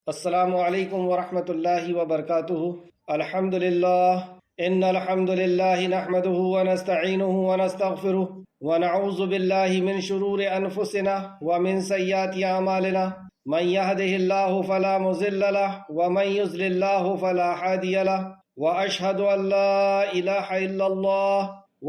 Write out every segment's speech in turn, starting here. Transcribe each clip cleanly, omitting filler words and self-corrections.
السلام علیکم ورحمۃ اللہ وبرکاتہ۔ الحمد للہ ان الحمد للہ نحمده ونستعینه ونستغفره ونعوذ باللہ من شرور انفسنا ومن سیئات اعمالنا من يهده الله فلا مضل له ومن يضلل الله فلا هادي له واشهد ان لا اله الا الله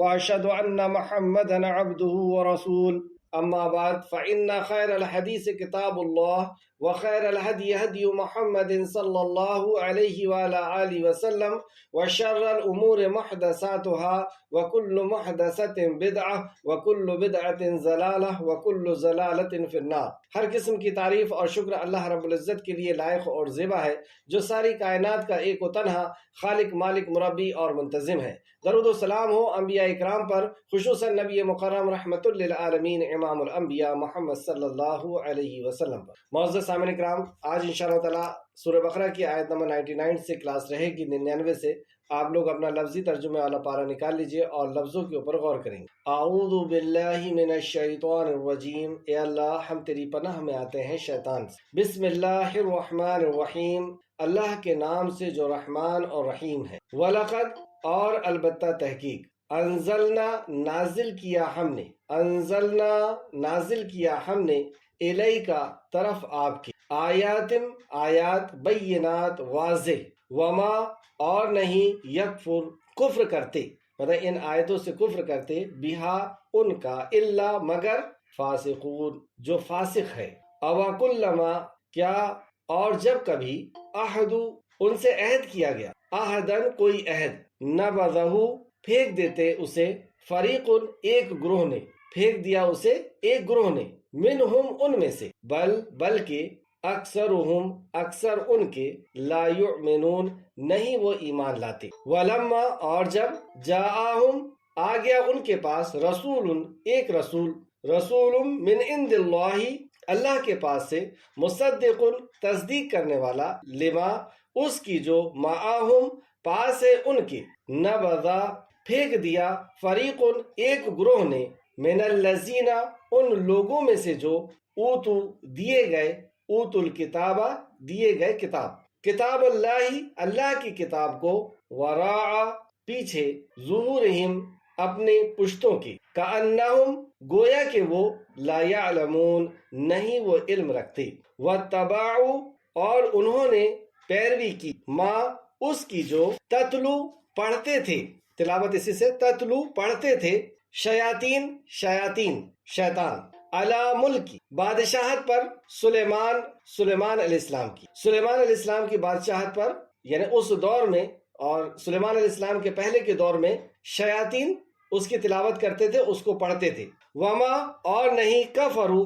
واشهد ان محمدا عبده ورسوله اما بعد فان خیر الحدیث کتاب اللہ وخیر الهدی هدی محمد صلی اللہ علیہ وآلہ آلہ وسلم وشر الامور محدثاتها وكل محدثة بدعة وكل بدعة ضلالہ وكل ضلالۃ فی النار۔ ہر قسم کی تعریف اور شکر اللہ رب العزت کے لیے لائق اور زیبا ہے، جو ساری کائنات کا ایک و تنہا خالق، مالک، مربی اور منتظم ہے۔ درود و سلام ہو انبیاء اکرام پر، خصوصاً نبی مکرم رحمت للعالمین امام الانبیاء محمد صلی اللہ علیہ وسلم پر۔ معزز سامعین اکرام، آج انشاءاللہ تعالی سورہ بقرہ کی آیت نمبر 99 سے کلاس رہے گی 99 سے۔ آپ لوگ اپنا لفظی ترجمے والا پارہ نکال لیجئے اور لفظوں کے اوپر غور کریں گے۔ اعوذ باللہ من الشیطان الرجیم، اے اللہ ہم تیری پناہ میں آتے ہیں شیطان سے۔ بسم اللہ الرحمن الرحیم، اللہ کے نام سے جو رحمان اور رحیم ہے۔ وَلَقَدْ اور البتہ تحقیق، انزلنا نازل کیا ہم نے، انزلنا نازل کیا ہم نے، الیکا طرف آپ کی، آیاتم آیات، بینات واضح، وما اور نہیں، یکفر کفر کرتے، مطلب ان آیتوں سے کفر کرتے، بہا ان کا، الا مگر، فاسقون جو فاسق ہے، اوا کلما کیا اور جب کبھی، احدو ان سے عہد کیا گیا، احدن کوئی عہد، نبذہ پھینک دیتے اسے، فریقن ایک گروہ نے، پھینک دیا اسے ایک گروہ نے، منہم ان میں سے، بلکہ اکثرہم اکثر ان کے، لا یؤمنون نہیں وہ ایمان لاتے، ولما اور جب، جاءہم آ گیا ان کے پاس، رسول ایک رسول، رسول من عند اللہ اللہ کے پاس سے، مصدق تصدیق کرنے والا، لما اس کی جو، معاہم پاس ہے ان کے، نبذا پھینک دیا، فریقن ایک گروہ نے، من الذین ان لوگوں میں سے جو، اوتو دیے گئے، اوت الکتابہ دیے گئے کتاب، کتاب اللہ اللہ کی کتاب کو، وراء پیچھے، ظہورہم اپنے پشتوں کی، کأنہم گویا کہ وہ، لا یعلمون نہیں وہ علم رکھتے، واتبعوا اور انہوں نے پیروی کی، ما اس کی جو، تتلو پڑھتے تھے، تلاوت اسی سے، تتلو پڑھتے تھے، شیاطین شیطان، علی ملکی بادشاہت پر، سلیمان علیہ السلام کی، سلیمان علیہ السلام کی بادشاہت پر، یعنی اس دور میں، اور سلیمان علیہ السلام کے پہلے کے دور میں شیاطین اس کی تلاوت کرتے تھے، اس کو پڑھتے تھے، وما اور نہیں، کفروا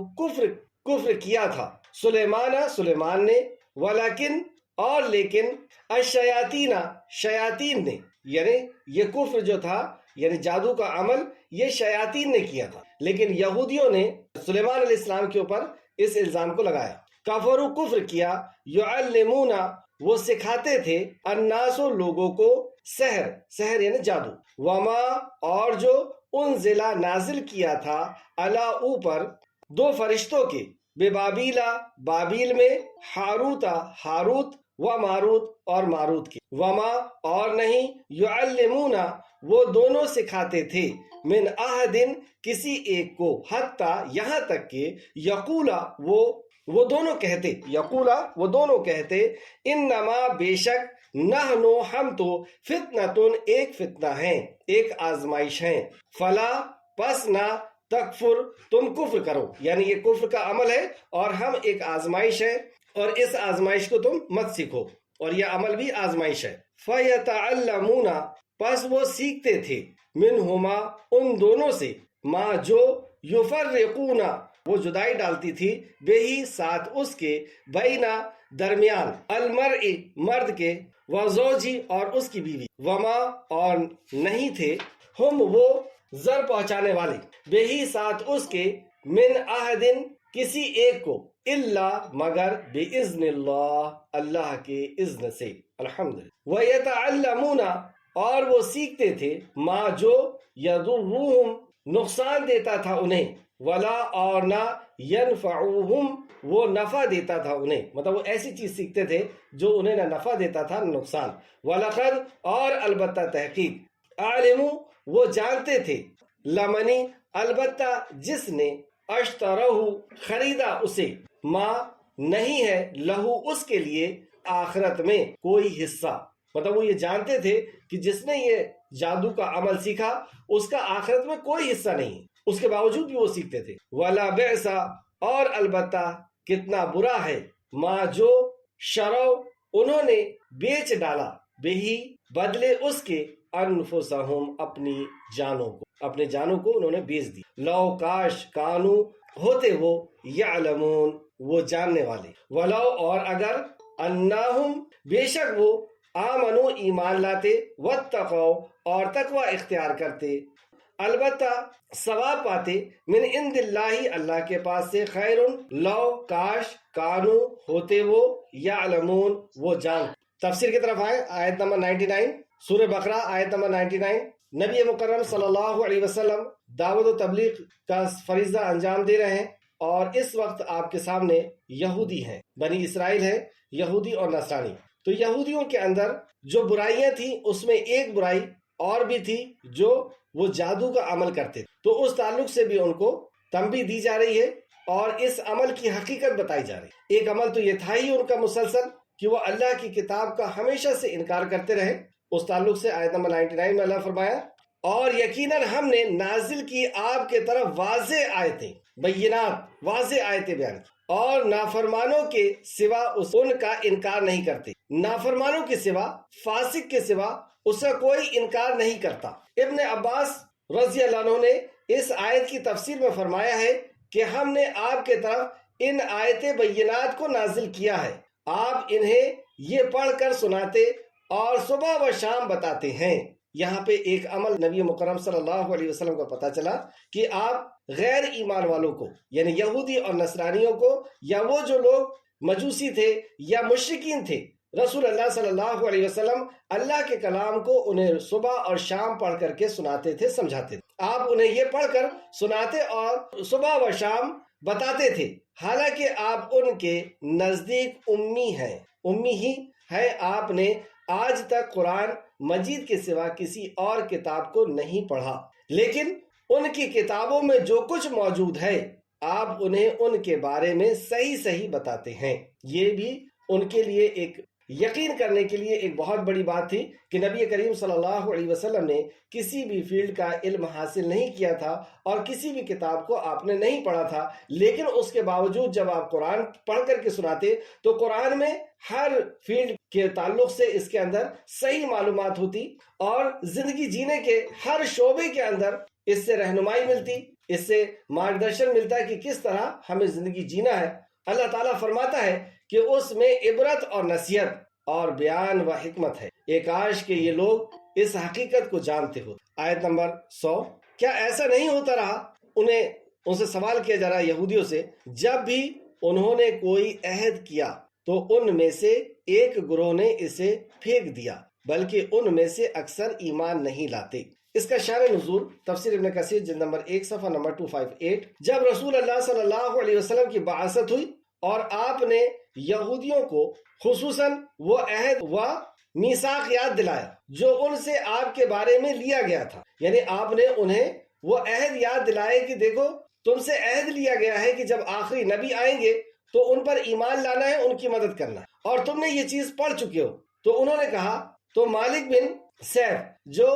کفر کیا تھا، سلیمان نے، ولیکن اور لیکن، شیاطین نے، یعنی یہ کفر جو تھا، یعنی جادو کا عمل، یہ شیاطین نے کیا تھا، لیکن یہودیوں نے سلیمان علیہ السلام کے اوپر اس الزام کو لگایا، کفروا کفر کیا، یعلمون وہ سکھاتے تھے، الناس لوگوں کو، سحر یعنی جادو، وما اور جو، انزلا نازل کیا تھا، علی اوپر، دو فرشتوں کے، ببابیلا بابیل میں، ہاروت و ماروت اور ماروت کی، وما اور نہیں، یعلمون وہ دونوں سکھاتے تھے، من احدن کسی ایک کو، حتی یہاں تک کہ، یقولا وہ دونوں کہتے، انما بے شک، نحنو ہم تو، فتنتن ایک فتنہ ہیں، ایک آزمائش ہیں، فلا پس نہ، تکفر تم کفر کرو، یعنی یہ کفر کا عمل ہے اور ہم ایک آزمائش ہے، اور اس آزمائش کو تم مت سیکھو، اور یہ عمل بھی آزمائش ہے، فَيَتَعَلَّمُونَ پس وہ سیکھتے تھے، منہما ان دونوں سے، ما جو، یفرقون وہ جدائی ڈالتی تھی، بہی ساتھ اس کے، بینا درمیان، المرء مرد کے، وزوجی اور اس کی بیوی، وما اور نہیں تھے، ہم وہ زر پہنچانے والے، بہی ساتھ اس کے، من احدن کسی ایک کو، الا مگر، باذن اللہ اللہ کے اذن سے، الحمدللہ، ویتعلمون اور وہ سیکھتے تھے، ما جو، یضرہم نقصان دیتا تھا انہیں، ولا اور نہ ینفعوہم وہ نفع دیتا تھا انہیں، مطلب وہ ایسی چیز سیکھتے تھے جو انہیں نہ نفع دیتا تھا نہ نقصان. وَلَقَدْ اور البتہ تحقیق عالموا وہ جانتے تھے لمنی البتہ جس نے اشترہ خریدا اسے ما نہیں ہے لہو اس کے لیے آخرت میں کوئی حصہ. مطلب وہ یہ جانتے تھے کہ جس نے یہ جادو کا عمل سیکھا اس کا آخرت میں کوئی حصہ نہیں، اس کے باوجود بھی وہ سیکھتے تھے. وَلَا بِئْسَ اور البتہ کتنا برا ہے ما جو شرو انہوں نے بیچ ڈالا بہی بدلے اس کے انفسہم اپنی جانوں کو، اپنے جانوں کو انہوں نے بیچ دی. لو کاش کانو ہوتے وہ یعلمون وہ جاننے والے. ولو اور اگر انہم بے شک وہ آمنو ایمان لاتے واتقوا اور تقوی اختیار کرتے البتہ ثواب پاتے من عند اللہ اللہ کے پاس سے خیر لو کاش کانو ہوتے وہ یعلمون وہ جان. تفسیر کی طرف آئے آیت نمبر 99 سورہ بقرہ آیت نمبر 99. نبی مکرم صلی اللہ علیہ وسلم دعوت و تبلیغ کا فریضہ انجام دے رہے ہیں اور اس وقت آپ کے سامنے یہودی ہیں، بنی اسرائیل ہے، یہودی اور نصرانی. تو یہودیوں کے اندر جو برائیاں تھیں اس میں ایک برائی اور بھی تھی جو وہ جادو کا عمل کرتے، تو اس تعلق سے بھی ان کو تنبیہ دی جا رہی ہے اور اس عمل کی حقیقت بتائی جا رہی ہے. ایک عمل تو یہ تھا ہی ان کا مسلسل کہ وہ اللہ کی کتاب کا ہمیشہ سے انکار کرتے رہے. اس تعلق سے آیت نمبر 99 میں اللہ فرمایا اور یقیناً ہم نے نازل کی آپ کے طرف واضح آیتیں بینات واضح آیتیں بیان کی اور نافرمانوں کے سوا ان کا انکار نہیں کرتے. نافرمانوں کے سوا فاسق کے سوا اس کا کوئی انکار نہیں کرتا. ابن عباس رضی اللہ عنہ نے اس آیت کی تفسیر میں فرمایا ہے کہ ہم نے آپ کے طرف ان آیت بینات کو نازل کیا ہے، آپ انہیں یہ پڑھ کر سناتے اور صبح و شام بتاتے ہیں. یہاں پہ ایک عمل نبی مکرم صلی اللہ علیہ وسلم کو پتا چلا کہ آپ غیر ایمان والوں کو یعنی یہودی اور نصرانیوں کو یا وہ جو لوگ مجوسی تھے یا مشرکین تھے رسول اللہ صلی اللہ علیہ وسلم اللہ کے کلام کو انہیں صبح اور شام پڑھ کر کے سناتے تھے سمجھاتے تھے. آپ انہیں یہ پڑھ کر سناتے اور صبح و شام بتاتے تھے، حالانکہ آپ ان کے نزدیک امی ہیں، امی ہی ہے. آپ نے آج تک قرآن مجید کے سوا کسی اور کتاب کو نہیں پڑھا، لیکن ان کی کتابوں میں جو کچھ موجود ہے آپ انہیں ان کے بارے میں صحیح صحیح بتاتے ہیں. یہ بھی ان کے لیے ایک یقین کرنے کے لیے ایک بہت بڑی بات تھی کہ نبی کریم صلی اللہ علیہ وسلم نے کسی بھی فیلڈ کا علم حاصل نہیں کیا تھا اور کسی بھی کتاب کو آپ نے نہیں پڑھا تھا، لیکن اس کے باوجود جب آپ قرآن پڑھ کر کے سناتے تو قرآن میں ہر فیلڈ کے تعلق سے اس کے اندر صحیح معلومات ہوتی اور زندگی جینے کے ہر شعبے کے اندر اس سے رہنمائی ملتی، اس سے مارگدرشن ملتا ہے کہ کس طرح ہمیں زندگی جینا ہے. اللہ تعالیٰ فرماتا ہے کہ اس میں عبرت اور نصیحت اور بیان و حکمت ہے. ایک کاش کہ یہ لوگ اس حقیقت کو جانتے ہو. آیت نمبر 100. کیا ایسا نہیں ہوتا رہا، ان سے سوال کیا جا رہا ہے یہودیوں سے، جب بھی انہوں نے کوئی عہد کیا تو ان میں سے ایک گروہ نے اسے پھینک دیا بلکہ ان میں سے اکثر ایمان نہیں لاتے. اس کا شان نزول تفسیر ابن کثیر جلد نمبر 1 صفحہ نمبر 258. جب رسول اللہ صلی اللہ علیہ وسلم کی بعثت ہوئی اور آپ نے یہودیوں کو خصوصاً وہ عہد و میثاق یاد دلایا جو ان سے آپ کے بارے میں لیا گیا تھا، یعنی آپ نے انہیں وہ عہد یاد دلائے کہ دیکھو تم سے عہد لیا گیا ہے کہ جب آخری نبی آئیں گے تو ان پر ایمان لانا ہے، ان کی مدد کرنا ہے، اور تم نے یہ چیز پڑھ چکے ہو. تو انہوں نے کہا، تو مالک بن سیف جو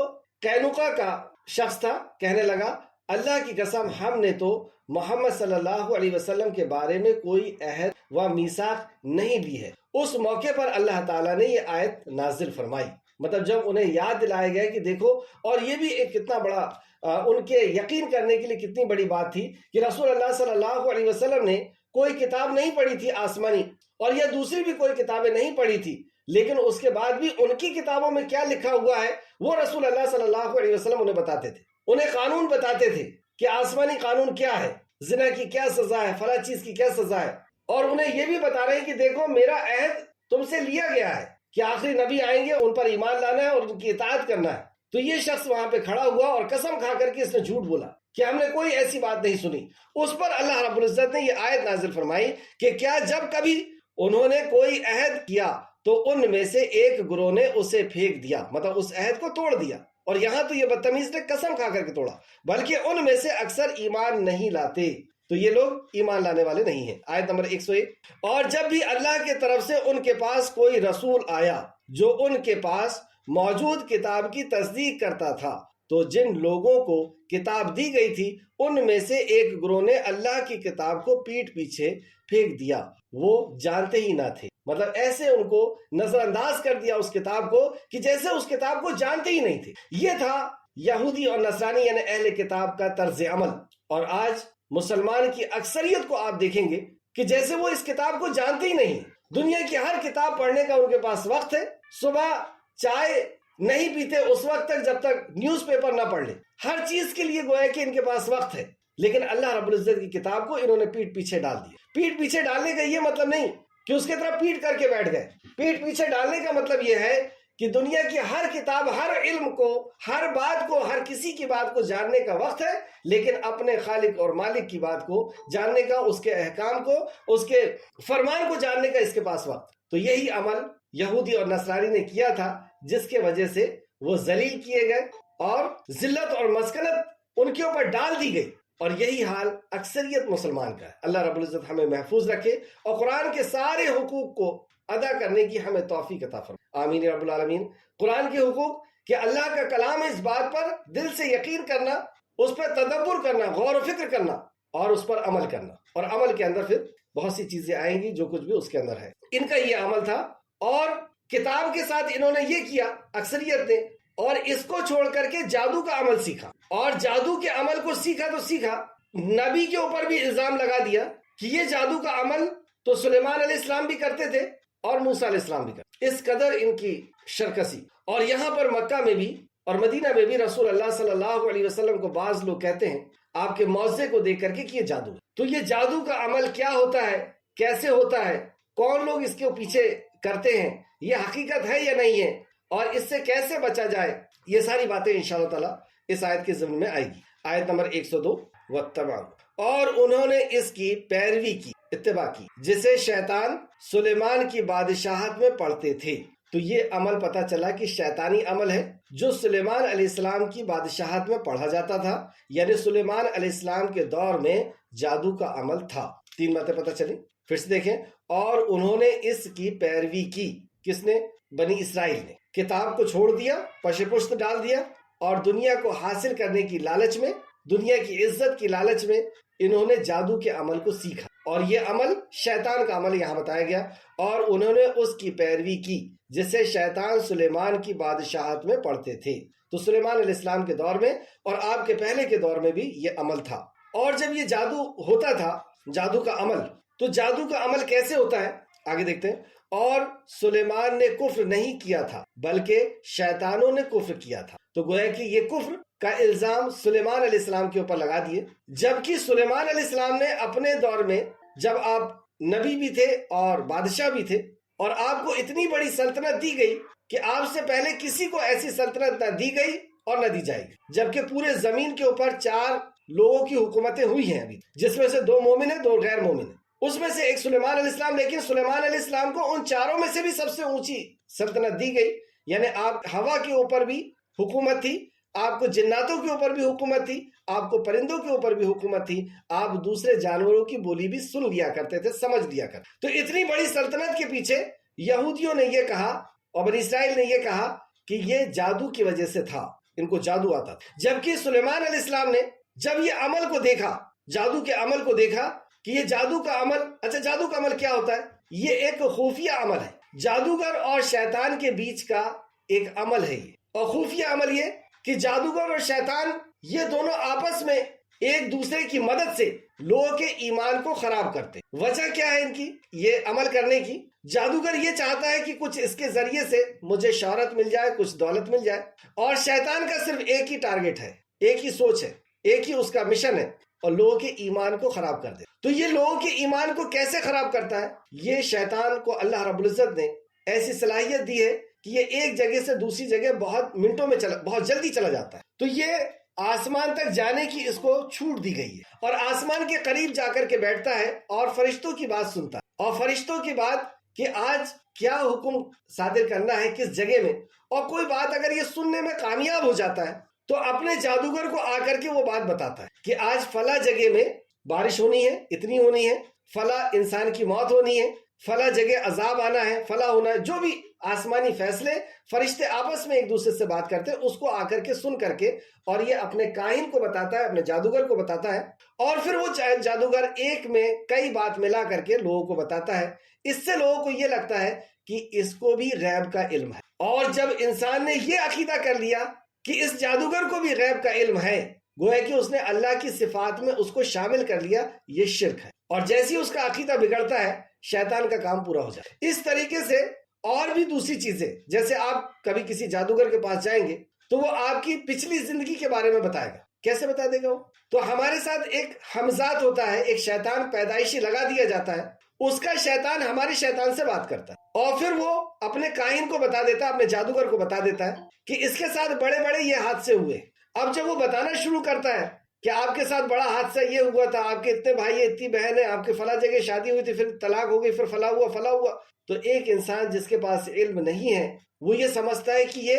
قینقاع کا شخص تھا کہنے لگا، اللہ کی قسم ہم نے تو محمد صلی اللہ علیہ وسلم کے بارے میں کوئی عہد و میثاق نہیں لی ہے. اس موقع پر اللہ تعالیٰ نے یہ آیت نازل فرمائی. مطلب جب انہیں یاد دلایا گیا کہ دیکھو، اور یہ بھی ایک کتنا بڑا ان کے یقین کرنے کے لیے کتنی بڑی بات تھی کہ رسول اللہ صلی اللہ علیہ وسلم نے کوئی کتاب نہیں پڑھی تھی آسمانی اور یا دوسری بھی کوئی کتابیں نہیں پڑھی تھی، لیکن اس کے بعد بھی ان کی کتابوں میں کیا لکھا ہوا ہے وہ رسول اللہ صلی اللہ علیہ وسلم انہیں بتاتے تھے. انہیں قانون بتاتے تھے کہ آسمانی قانون کیا ہے، زنا کی کیا سزا ہے، فلاں چیز کی کیا سزا ہے، اور انہیں یہ بھی بتا رہے ہیں کہ دیکھو میرا عہد تم سے لیا گیا ہے کہ آخری نبی آئیں گے، ان پر ایمان لانا ہے اور ان کی اطاعت کرنا ہے. تو یہ شخص وہاں پہ کھڑا ہوا اور قسم کھا کر کے اس نے جھوٹ بولا کہ ہم نے کوئی ایسی بات نہیں سنی۔ اس پر اللہ رب العزت نے یہ آیت نازل فرمائی کہ کیا جب کبھی انہوں نے کوئی عہد کیا تو ان میں سے ایک گروہ نے اسے پھینک دیا، مطلب اس عہد کو توڑ دیا، اور یہاں تو یہ بدتمیز نے قسم کھا کر کے توڑا، بلکہ ان میں سے اکثر ایمان نہیں لاتے، تو یہ لوگ ایمان لانے والے نہیں ہیں۔ آیت نمبر 101، اور جب بھی اللہ کے طرف سے ان کے پاس کوئی رسول آیا جو ان کے پاس موجود کتاب کی تصدیق کرتا تھا، تو جن لوگوں کو کتاب دی گئی تھی ان میں سے ایک گروہ نے اللہ کی کتاب کو پیٹھ پیچھے پھینک دیا، وہ جانتے ہی نہ تھے، مطلب ایسے ان کو نظر انداز کر دیا اس کتاب کو کہ جیسے اس کتاب کو جانتے ہی نہیں تھے۔ یہ تھا یہودی اور نصرانی یعنی اہل کتاب کا طرز عمل، اور آج مسلمان کی اکثریت کو آپ دیکھیں گے کہ جیسے وہ اس کتاب کو جانتے ہی نہیں۔ دنیا کی ہر کتاب پڑھنے کا ان کے پاس وقت ہے، صبح چائے نہیں پیتے اس وقت تک جب تک نیوز پیپر نہ پڑھ لیں، ہر چیز کے لیے گویا کہ ان کے پاس وقت ہے، لیکن اللہ رب العزت کی کتاب کو انہوں نے پیٹ پیچھے ڈال دیا۔ پیٹ پیچھے ڈالنے کا یہ مطلب نہیں کہ اس کی طرف پیٹ کر کے بیٹھ گئے، پیٹ پیچھے ڈالنے کا مطلب یہ ہے کہ دنیا کی ہر کتاب، ہر علم کو، ہر بات کو، ہر کسی کی بات کو جاننے کا وقت ہے، لیکن اپنے خالق اور مالک کی بات کو جاننے کا، اس کے احکام کو، اس کے فرمان کو جاننے کا اس کے پاس وقت۔ تو یہی عمل یہودی اور نصرانی نے کیا تھا، جس کے وجہ سے وہ ذلیل کیے گئے اور ذلت اور مسکنت ان کے اوپر ڈال دی گئی، اور یہی حال اکثریت مسلمان کا ہے۔ اللہ رب العزت ہمیں محفوظ رکھے اور قرآن کے سارے حقوق کو ادا کرنے کی ہمیں توفیق عطا فرمائے، آمین یا رب العالمین۔ قرآن کے حقوق کہ اللہ کا کلام ہے، اس بات پر دل سے یقین کرنا، اس پر تدبر کرنا، غور و فکر کرنا، اور اس پر عمل کرنا، اور عمل کے اندر پھر بہت سی چیزیں آئیں گی جو کچھ بھی اس کے اندر ہے۔ ان کا یہ عمل تھا، اور کتاب کے ساتھ انہوں نے یہ کیا اکثریت نے، اور اس کو چھوڑ کر کے جادو کا عمل سیکھا، اور جادو کے عمل کو سیکھا تو سیکھا، نبی کے اوپر بھی الزام لگا دیا کہ یہ جادو کا عمل تو سلیمان علیہ السلام بھی کرتے تھے اور موسیٰ علیہ السلام بھی کرتے۔ اس قدر ان کی شرکسی، اور یہاں پر مکہ میں بھی اور مدینہ میں بھی رسول اللہ صلی اللہ علیہ وسلم کو بعض لوگ کہتے ہیں آپ کے معجزے کو دیکھ کر کے کہ یہ جادو ہے۔ تو یہ جادو کا عمل کیا ہوتا ہے، کیسے ہوتا ہے، کون لوگ اس کے پیچھے کرتے ہیں، یہ حقیقت ہے یا نہیں ہے، اور اس سے کیسے بچا جائے، یہ ساری باتیں انشاءاللہ تعالی اس آیت کے ضمن میں آئے گی۔ آیت نمبر 102، وَاتَّبَعُوا، اور انہوں نے اس کی پیروی کی، اتباع کی، جسے شیطان سلیمان کی بادشاہت میں پڑھتے تھے۔ تو یہ عمل پتہ چلا کہ شیطانی عمل ہے جو سلیمان علیہ السلام کی بادشاہت میں پڑھا جاتا تھا، یعنی سلیمان علیہ السلام کے دور میں جادو کا عمل تھا۔ تین باتیں پتہ چلیں، پھر سے دیکھیں، اور انہوں نے اس کی پیروی کی، کس نے؟ بنی اسرائیل نے۔ کتاب کو چھوڑ دیا، پش پشت ڈال دیا، اور دنیا کو حاصل کرنے کی لالچ میں، دنیا کی عزت کی لالچ میں انہوں نے جادو کے عمل کو سیکھا، اور یہ عمل شیطان کا عمل یہاں بتایا گیا، اور انہوں نے اس کی پیروی کی جسے شیطان سلیمان کی بادشاہت میں پڑھتے تھے۔ تو سلیمان علیہ السلام کے دور میں اور آپ کے پہلے کے دور میں بھی یہ عمل تھا۔ اور جب یہ جادو ہوتا تھا، جادو کا عمل، تو جادو کا عمل کیسے ہوتا ہے آگے دیکھتے ہیں۔ اور سلیمان نے کفر نہیں کیا تھا بلکہ شیطانوں نے کفر کیا تھا، تو گویا کہ یہ کفر کا الزام سلیمان علیہ السلام کے اوپر لگا دیے، جبکہ سلیمان علیہ السلام نے اپنے دور میں، جب آپ نبی بھی تھے اور بادشاہ بھی تھے، اور آپ کو اتنی بڑی سلطنت دی گئی کہ آپ سے پہلے کسی کو ایسی سلطنت نہ دی گئی اور نہ دی جائے گی، جبکہ پورے زمین کے اوپر 4 لوگوں کی حکومتیں ہوئی ہیں ابھی، جس میں سے 2 مومن ہیں، 2 غیر مومن ہیں، اس میں سے ایک سلیمان علیہ السلام، لیکن سلیمان علیہ السلام کو ان 4 میں سے بھی سب سے اونچی سلطنت دی گئی، یعنی آپ ہوا کے اوپر بھی حکومت تھی، آپ کو جناتوں کے اوپر بھی حکومت تھی، آپ کو پرندوں کے اوپر بھی حکومت تھی، آپ دوسرے جانوروں کی بولی بھی سن لیا کرتے تھے، سمجھ لیا کرتے۔ تو اتنی بڑی سلطنت کے پیچھے یہودیوں نے یہ کہا اور بنی اسرائیل نے یہ کہا کہ یہ جادو کی وجہ سے تھا، ان کو جادو آتا تھا، جبکہ سلیمان علیہ السلام نے جب یہ عمل کو دیکھا، جادو کے عمل کو دیکھا کہ یہ جادو کا عمل، اچھا جادو کا عمل کیا ہوتا ہے؟ یہ ایک خفیہ عمل ہے، جادوگر اور شیطان کے بیچ کا ایک عمل ہے یہ، اور خفیہ عمل یہ کہ جادوگر اور شیطان یہ دونوں آپس میں ایک دوسرے کی مدد سے لوگوں کے ایمان کو خراب کرتے۔ وجہ کیا ہے ان کی یہ عمل کرنے کی؟ جادوگر یہ چاہتا ہے کہ کچھ اس کے ذریعے سے مجھے شہرت مل جائے، کچھ دولت مل جائے، اور شیطان کا صرف ایک ہی ٹارگٹ ہے، ایک ہی سوچ ہے، ایک ہی اس کا مشن ہے، اور لوگوں کے ایمان کو خراب کر دے۔ تو یہ لوگوں کے ایمان کو کیسے خراب کرتا ہے؟ یہ شیطان کو اللہ رب العزت نے ایسی صلاحیت دی ہے کہ یہ ایک جگہ سے دوسری جگہ بہت منٹوں میں بہت جلدی چلا جاتا ہے۔ تو یہ آسمان تک جانے کی اس کو چھوٹ دی گئی ہے، اور آسمان کے قریب جا کر کے بیٹھتا ہے اور فرشتوں کی بات سنتا ہے، اور فرشتوں کی بات کہ آج کیا حکم صادر کرنا ہے کس جگہ میں، اور کوئی بات اگر یہ سننے میں کامیاب ہو جاتا ہے تو اپنے جادوگر کو آ کر کے وہ بات بتاتا ہے کہ آج فلاں جگہ میں بارش ہونی ہے، اتنی ہونی ہے، فلاں انسان کی موت ہونی ہے، فلاں جگہ عذاب آنا ہے، فلاں ہونا ہے، جو بھی آسمانی فیصلے فرشتے آپس میں ایک دوسرے سے بات کرتے ہیں، اس کو آ کر کے سن کر کے، اور یہ اپنے کاہن کو بتاتا ہے، اپنے جادوگر کو بتاتا ہے، اور پھر وہ جادوگر ایک میں کئی بات ملا کر کے لوگوں کو بتاتا ہے۔ اس سے لوگوں کو یہ لگتا ہے کہ اس کو بھی غیب کا علم ہے، اور جب انسان نے یہ عقیدہ کر لیا کہ اس جادوگر کو بھی غیب کا علم ہے، گویا کہ اس نے اللہ کی صفات میں اس کو شامل کر لیا، یہ شرک ہے، اور جیسی اس کا عقیدہ بگڑتا ہے شیطان کا کام پورا ہو جائے۔ اس طریقے سے اور بھی دوسری چیزیں، جیسے آپ کبھی کسی جادوگر کے پاس جائیں گے تو وہ آپ کی پچھلی زندگی کے بارے میں بتائے گا۔ کیسے بتا دے گا وہ؟ تو ہمارے ساتھ ایک ہمزاد ہوتا ہے، ایک شیطان پیدائشی لگا دیا جاتا ہے، اس کا شیطان ہمارے شیطان سے بات کرتا ہے، اور پھر وہ اپنے کاہن کو بتا دیتا ہے، اپنے جادوگر کو بتا دیتا ہے کہ اس کے ساتھ بڑے بڑے یہ حادثے ہوئے۔ اب جب وہ بتانا شروع کرتا ہے کہ آپ کے ساتھ بڑا حادثہ یہ ہوا تھا، آپ کے اتنے بھائی ہیں، اتنی بہن ہیں، آپ کے فلاں جگہ شادی ہوئی تھی، پھر طلاق ہو گئی، پھر فلاں ہوا فلاں ہوا، تو ایک انسان جس کے پاس علم نہیں ہے وہ یہ سمجھتا ہے کہ یہ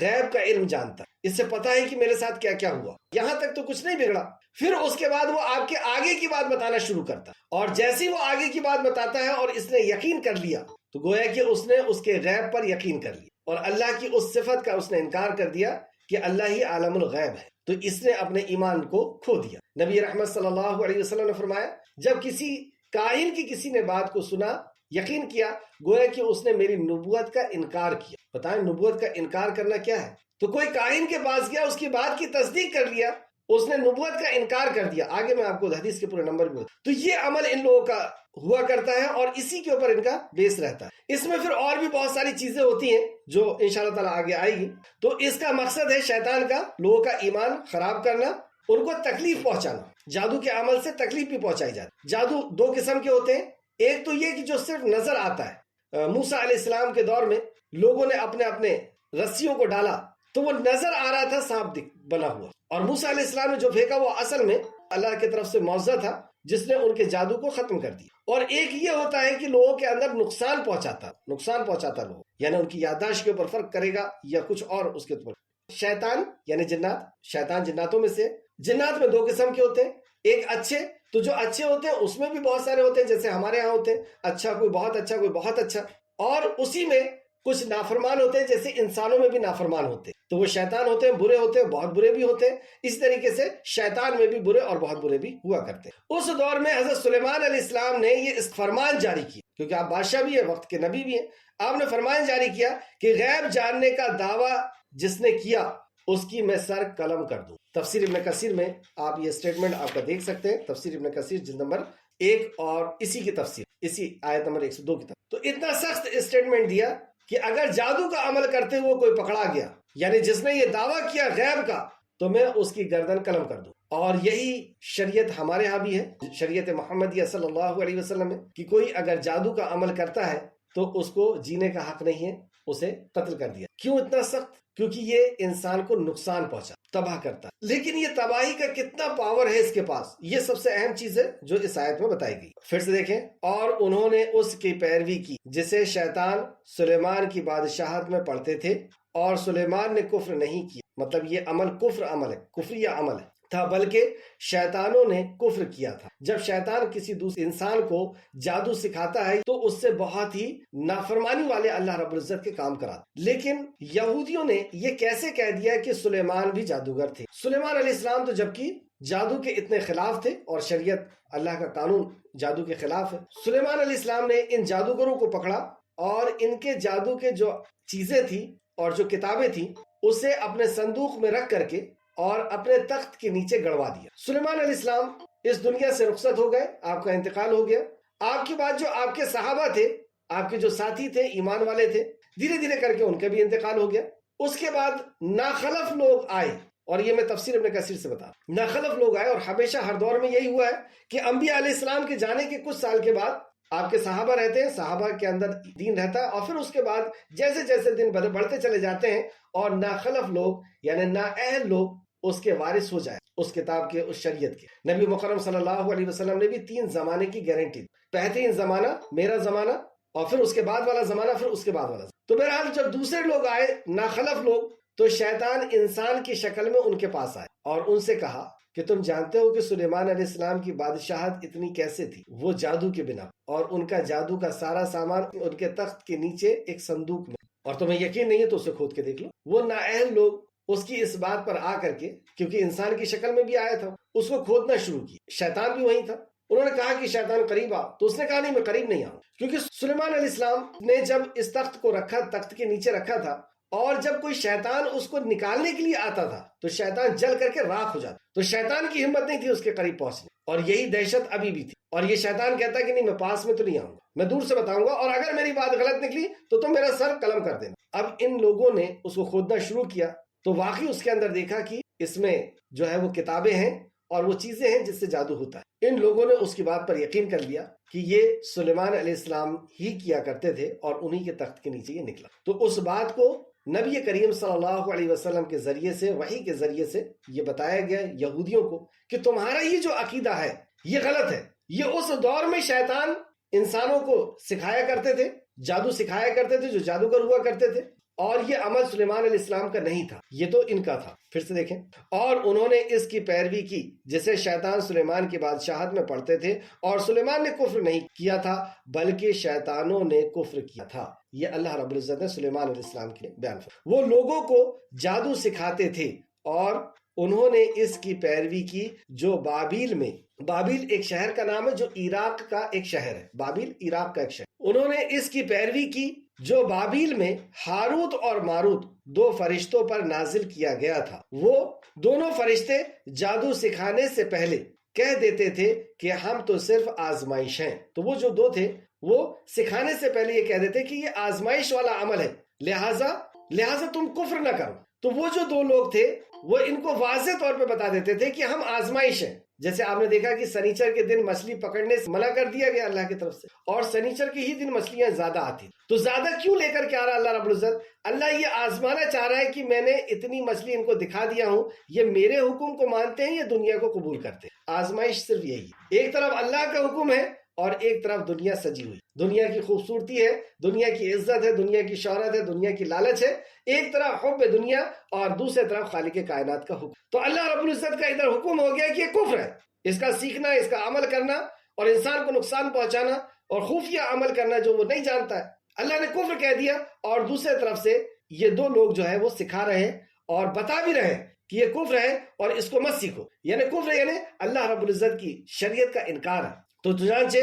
غیب کا علم جانتا ہے، اس سے پتا ہے کہ میرے ساتھ کیا کیا ہوا، یہاں تک تو کچھ نہیں بگڑا۔ پھر اس کے بعد وہ آپ کے آگے کی بات بتانا شروع کرتا ہے، اور جیسی وہ آگے کی بات بتاتا ہے اور اس نے یقین کر لیا تو گویا کہ اس نے اس کے غیب پر یقین کر لیا، اور اللہ کی اس صفت کا اس نے انکار کر دیا کہ اللہ ہی عالم الغیب ہے، تو اس نے اپنے ایمان کو کھو دیا۔ نبی رحمت صلی اللہ علیہ وسلم نے فرمایا، جب کسی کاہن کی کسی نے بات کو سنا، یقین کیا، گویا کہ اس نے میری نبوت کا انکار کیا۔ بتائیں نبوت کا انکار کرنا کیا ہے؟ تو کوئی کاہن کے پاس گیا، اس کی بات کی تصدیق کر لیا، اس نے نبوت کا انکار کر دیا، آگے میں آپ کو حدیث کے پورے نمبر بھی تو یہ عمل ان لوگوں کا ہوا کرتا ہے، اور اسی کے اوپر ان کا بیس رہتا ہے۔ اس میں پھر اور بھی بہت ساری چیزیں ہوتی ہیں جو انشاءاللہ تعالیٰ آگے آئے گی۔ تو اس کا مقصد ہے شیطان کا لوگوں کا ایمان خراب کرنا، ان کو تکلیف پہنچانا۔ جادو کے عمل سے تکلیف بھی پہنچائی جاتی۔ جادو دو قسم کے ہوتے ہیں، ایک تو یہ کہ جو صرف نظر آتا ہے۔ موسیٰ علیہ السلام کے دور میں لوگوں نے اپنے اپنے رسیوں کو ڈالا تو وہ نظر آ رہا تھا سانپ بنا ہوا، اور موسیٰ علیہ السلام نے جو پھینکا وہ اصل میں اللہ کی طرف سے معجزہ تھا جس نے ان کے جادو کو ختم کر دیا۔ اور ایک یہ ہوتا ہے کہ لوگوں کے اندر نقصان پہنچاتا لوگوں، یعنی ان کی یادداشت کے اوپر فرق کرے گا یا کچھ اور اس کے اوپر۔ شیطان یعنی جنات، شیطان جناتوں میں سے، جنات میں دو قسم کے ہوتے ہیں، ایک اچھے، تو جو اچھے ہوتے ہیں اس میں بھی بہت سارے ہوتے ہیں، جیسے ہمارے ہاں ہوتے ہیں اچھا، کوئی بہت اچھا، کوئی بہت اچھا، اور اسی میں کچھ نافرمان ہوتے ہیں، جیسے انسانوں میں بھی نافرمان ہوتے ہیں، تو وہ شیطان ہوتے ہیں، برے ہوتے ہیں، بہت برے بھی ہوتے ہیں۔ اس طریقے سے شیطان میں بھی برے اور بہت برے بھی ہوا کرتے ہیں۔ اس دور میں حضرت سلیمان علیہ السلام نے یہ فرمان جاری کیا، کیونکہ آپ بادشاہ بھی ہیں، وقت کے نبی بھی ہیں، آپ نے فرمان جاری کیا کہ غیب جاننے کا دعویٰ جس نے کیا اس کی میں سر قلم کر دوں۔ تفسیر ابن کثیر میں آپ یہ سٹیٹمنٹ آپ کا دیکھ سکتے ہیں، تفسیر ابن کثیر جلد نمبر 1 اور اسی کی تفسیر، اسی آیت نمبر 102 کی تفسیر۔ تو اتنا سخت سٹیٹمنٹ دیا کہ اگر جادو کا عمل کرتے ہوئے کوئی پکڑا گیا، یعنی جس نے یہ دعویٰ کیا غیب کا، تو میں اس کی گردن قلم کر دوں۔ اور یہی شریعت ہمارے ہاں بھی ہے، شریعت محمدیہ صلی اللہ علیہ وسلم ہے کہ کوئی اگر جادو کا عمل کرتا ہے تو اس کو جینے کا حق نہیں ہے، اسے قتل کر دیا۔ کیوں اتنا سخت؟ کیونکہ یہ انسان کو نقصان پہنچا، تباہ کرتا ہے۔ لیکن یہ تباہی کا کتنا پاور ہے اس کے پاس، یہ سب سے اہم چیز ہے جو اس آیت میں بتائی گئی۔ پھر سے دیکھیں، اور انہوں نے اس کی پیروی کی جسے شیطان سلیمان کی بادشاہت میں پڑھتے تھے، اور سلیمان نے کفر نہیں کیا، مطلب یہ عمل کفر عمل ہے، کفریہ عمل ہے تھا، بلکہ شیطانوں نے کفر کیا تھا۔ جب شیطان کسی دوسرے انسان کو جادو سکھاتا ہے تو اس سے بہت ہی نافرمانی والے اللہ رب العزت کے کام کراتا۔ لیکن یہودیوں نے یہ کیسے کہہ دیا کہ سلیمان بھی جادوگر تھے؟ سلیمان علیہ السلام تو جبکہ جادو کے اتنے خلاف تھے، اور شریعت اللہ کا قانون جادو کے خلاف ہے۔ سلیمان علیہ السلام نے ان جادوگروں کو پکڑا اور ان کے جادو کے جو چیزیں تھی اور جو کتابیں تھیں اسے اپنے صندوق میں رکھ کر کے اور اپنے تخت کے نیچے گڑوا دیا۔ سلیمان علیہ السلام اس دنیا سے رخصت ہو گئے، آپ کا انتقال ہو گیا۔ آپ کے بعد جو آپ کے صحابہ تھے، آپ کے جو ساتھی تھے، ایمان والے تھے، دھیرے دھیرے کر کے ان کا بھی انتقال ہو گیا۔ اس کے بعد ناخلف لوگ آئے، اور یہ میں تفسیر ابن کثیر سے بتا، ناخلف لوگ آئے، اور ہمیشہ ہر دور میں یہی ہوا ہے کہ انبیاء علیہ السلام کے جانے کے کچھ سال کے بعد آپ کے صحابہ رہتے ہیں، صحابہ کے اندر دین رہتا ہے، اور پھر اس کے بعد جیسے جیسے دن بڑھتے چلے جاتے ہیں اور ناخلف لوگ یعنی نااہل لوگ اس کے وارث ہو جائے، اس کتاب کے، اس شریعت کے۔ نبی مکرم صلی اللہ علیہ وسلم نے بھی 3 زمانے کی گارنٹی دی، بہترین زمانہ میرا زمانہ، اور پھر اس کے بعد والا زمانہ، پھر اس کے بعد والا زمانہ۔ تو بہرحال جب دوسرے لوگ آئے، ناخلف لوگ، تو شیطان انسان کی شکل میں ان کے پاس آئے اور ان سے کہا کہ تم جانتے ہو کہ سلیمان علیہ السلام کی بادشاہت اتنی کیسے تھی؟ وہ جادو کے بنا، اور ان کا جادو کا سارا سامان ان کے تخت کے نیچے ایک صندوق میں، اور تمہیں یقین نہیں ہے تو اسے کھود کے دیکھ لو۔ وہ نااہل لوگ اس کی اس بات پر آ کر کے، کیونکہ انسان کی شکل میں بھی آیا تھا، اس کو کھودنا شروع کیا۔ شیطان بھی وہی تھا۔ انہوں نے کہا کہ شیطان قریب آ، تو اس نے کہا نہیں، میں قریب نہیں آؤں، کیونکہ سلیمان علیہ السلام نے جب اس تخت کو رکھا، تخت کے نیچے رکھا تھا، اور جب کوئی شیطان اس کو نکالنے کے لیے آتا تھا تو شیطان جل کر کے راکھ ہو جاتا، تو شیطان کی ہمت نہیں تھی اس کے قریب پہنچنے، اور یہی دہشت ابھی بھی تھی۔ اور یہ شیطان کہتا کہ نہیں، میں پاس میں تو نہیں آؤں گا، میں دور سے بتاؤں گا، اور اگر میری بات غلط نکلی تو تم میرا سر قلم کر دینا۔ اب ان لوگوں نے اس کو کھودنا شروع کیا تو واقعی اس کے اندر دیکھا کہ اس میں جو ہے وہ کتابیں ہیں اور وہ چیزیں ہیں جس سے جادو ہوتا ہے۔ ان لوگوں نے اس کی بات پر یقین کر لیا کہ یہ سلیمان علیہ السلام ہی کیا کرتے تھے، اور انہی کے تخت کے نیچے یہ نکلا۔ تو اس بات کو نبی کریم صلی اللہ علیہ وسلم کے ذریعے سے، وحی کے ذریعے سے یہ بتایا گیا یہودیوں کو کہ تمہارا یہ جو عقیدہ ہے یہ غلط ہے۔ یہ اس دور میں شیطان انسانوں کو سکھایا کرتے تھے، جادو سکھایا کرتے تھے، جو جادوگر ہوا کرتے تھے، اور یہ عمل سلیمان علیہ السلام کا نہیں تھا، یہ تو ان کا تھا۔ پھر سے دیکھیں، اور انہوں نے اس کی پیروی کی جسے شیطان سلیمان کی بادشاہت میں پڑھتے تھے، اور سلیمان نے کفر نہیں کیا تھا بلکہ شیطانوں نے کفر کیا تھا۔ یہ اللہ رب العزت نے سلیمان علیہ السلام کے بیان فرمایا۔ وہ لوگوں کو جادو سکھاتے تھے اور انہوں نے اس کی پیروی کی جو بابیل میں، بابیل ایک شہر کا نام ہے جو عراق کا ایک شہر ہے، بابیل عراق کا ایک شہر، انہوں نے اس کی پیروی کی جو بابیل میں ہاروت اور ماروت 2 فرشتوں پر نازل کیا گیا تھا۔ وہ دونوں فرشتے جادو سکھانے سے پہلے کہہ دیتے تھے کہ ہم تو صرف آزمائش ہیں۔ تو وہ جو 2 تھے وہ سکھانے سے پہلے یہ کہہ دیتے کہ یہ آزمائش والا عمل ہے، لہٰذا تم کفر نہ کرو۔ تو وہ جو 2 لوگ تھے وہ ان کو واضح طور پہ بتا دیتے تھے کہ ہم آزمائش ہیں۔ جیسے آپ نے دیکھا کہ سنیچر کے دن مچھلی پکڑنے سے منع کر دیا گیا اللہ کی طرف سے، اور سنیچر کے ہی دن مچھلیاں زیادہ آتی، تو زیادہ کیوں لے کر کے آ رہا اللہ رب العزت؟ اللہ یہ آزمانا چاہ رہا ہے کہ میں نے اتنی مچھلی ان کو دکھا دیا ہوں، یہ میرے حکم کو مانتے ہیں یا دنیا کو قبول کرتے ہیں؟ آزمائش صرف یہی ہے۔ ایک طرف اللہ کا حکم ہے اور ایک طرف دنیا سجی ہوئی، دنیا کی خوبصورتی ہے، دنیا کی عزت ہے، دنیا کی شہرت ہے، دنیا کی لالچ ہے، ایک طرف حب دنیا اور دوسرے طرف خالق کائنات کا حکم۔ تو اللہ رب العزت کا ادھر حکم ہو گیا کہ یہ کفر ہے، اس کا سیکھنا، اس کا عمل کرنا اور انسان کو نقصان پہنچانا اور خفیہ عمل کرنا جو وہ نہیں جانتا ہے، اللہ نے کفر کہہ دیا۔ اور دوسرے طرف سے یہ 2 لوگ جو ہے وہ سکھا رہے ہیں اور بتا بھی رہے ہیں کہ یہ کفر ہے اور اس کو مت سیکھو، یعنی کفر یعنی اللہ رب العزت کی شریعت کا انکار ہے۔ تو چنانچہ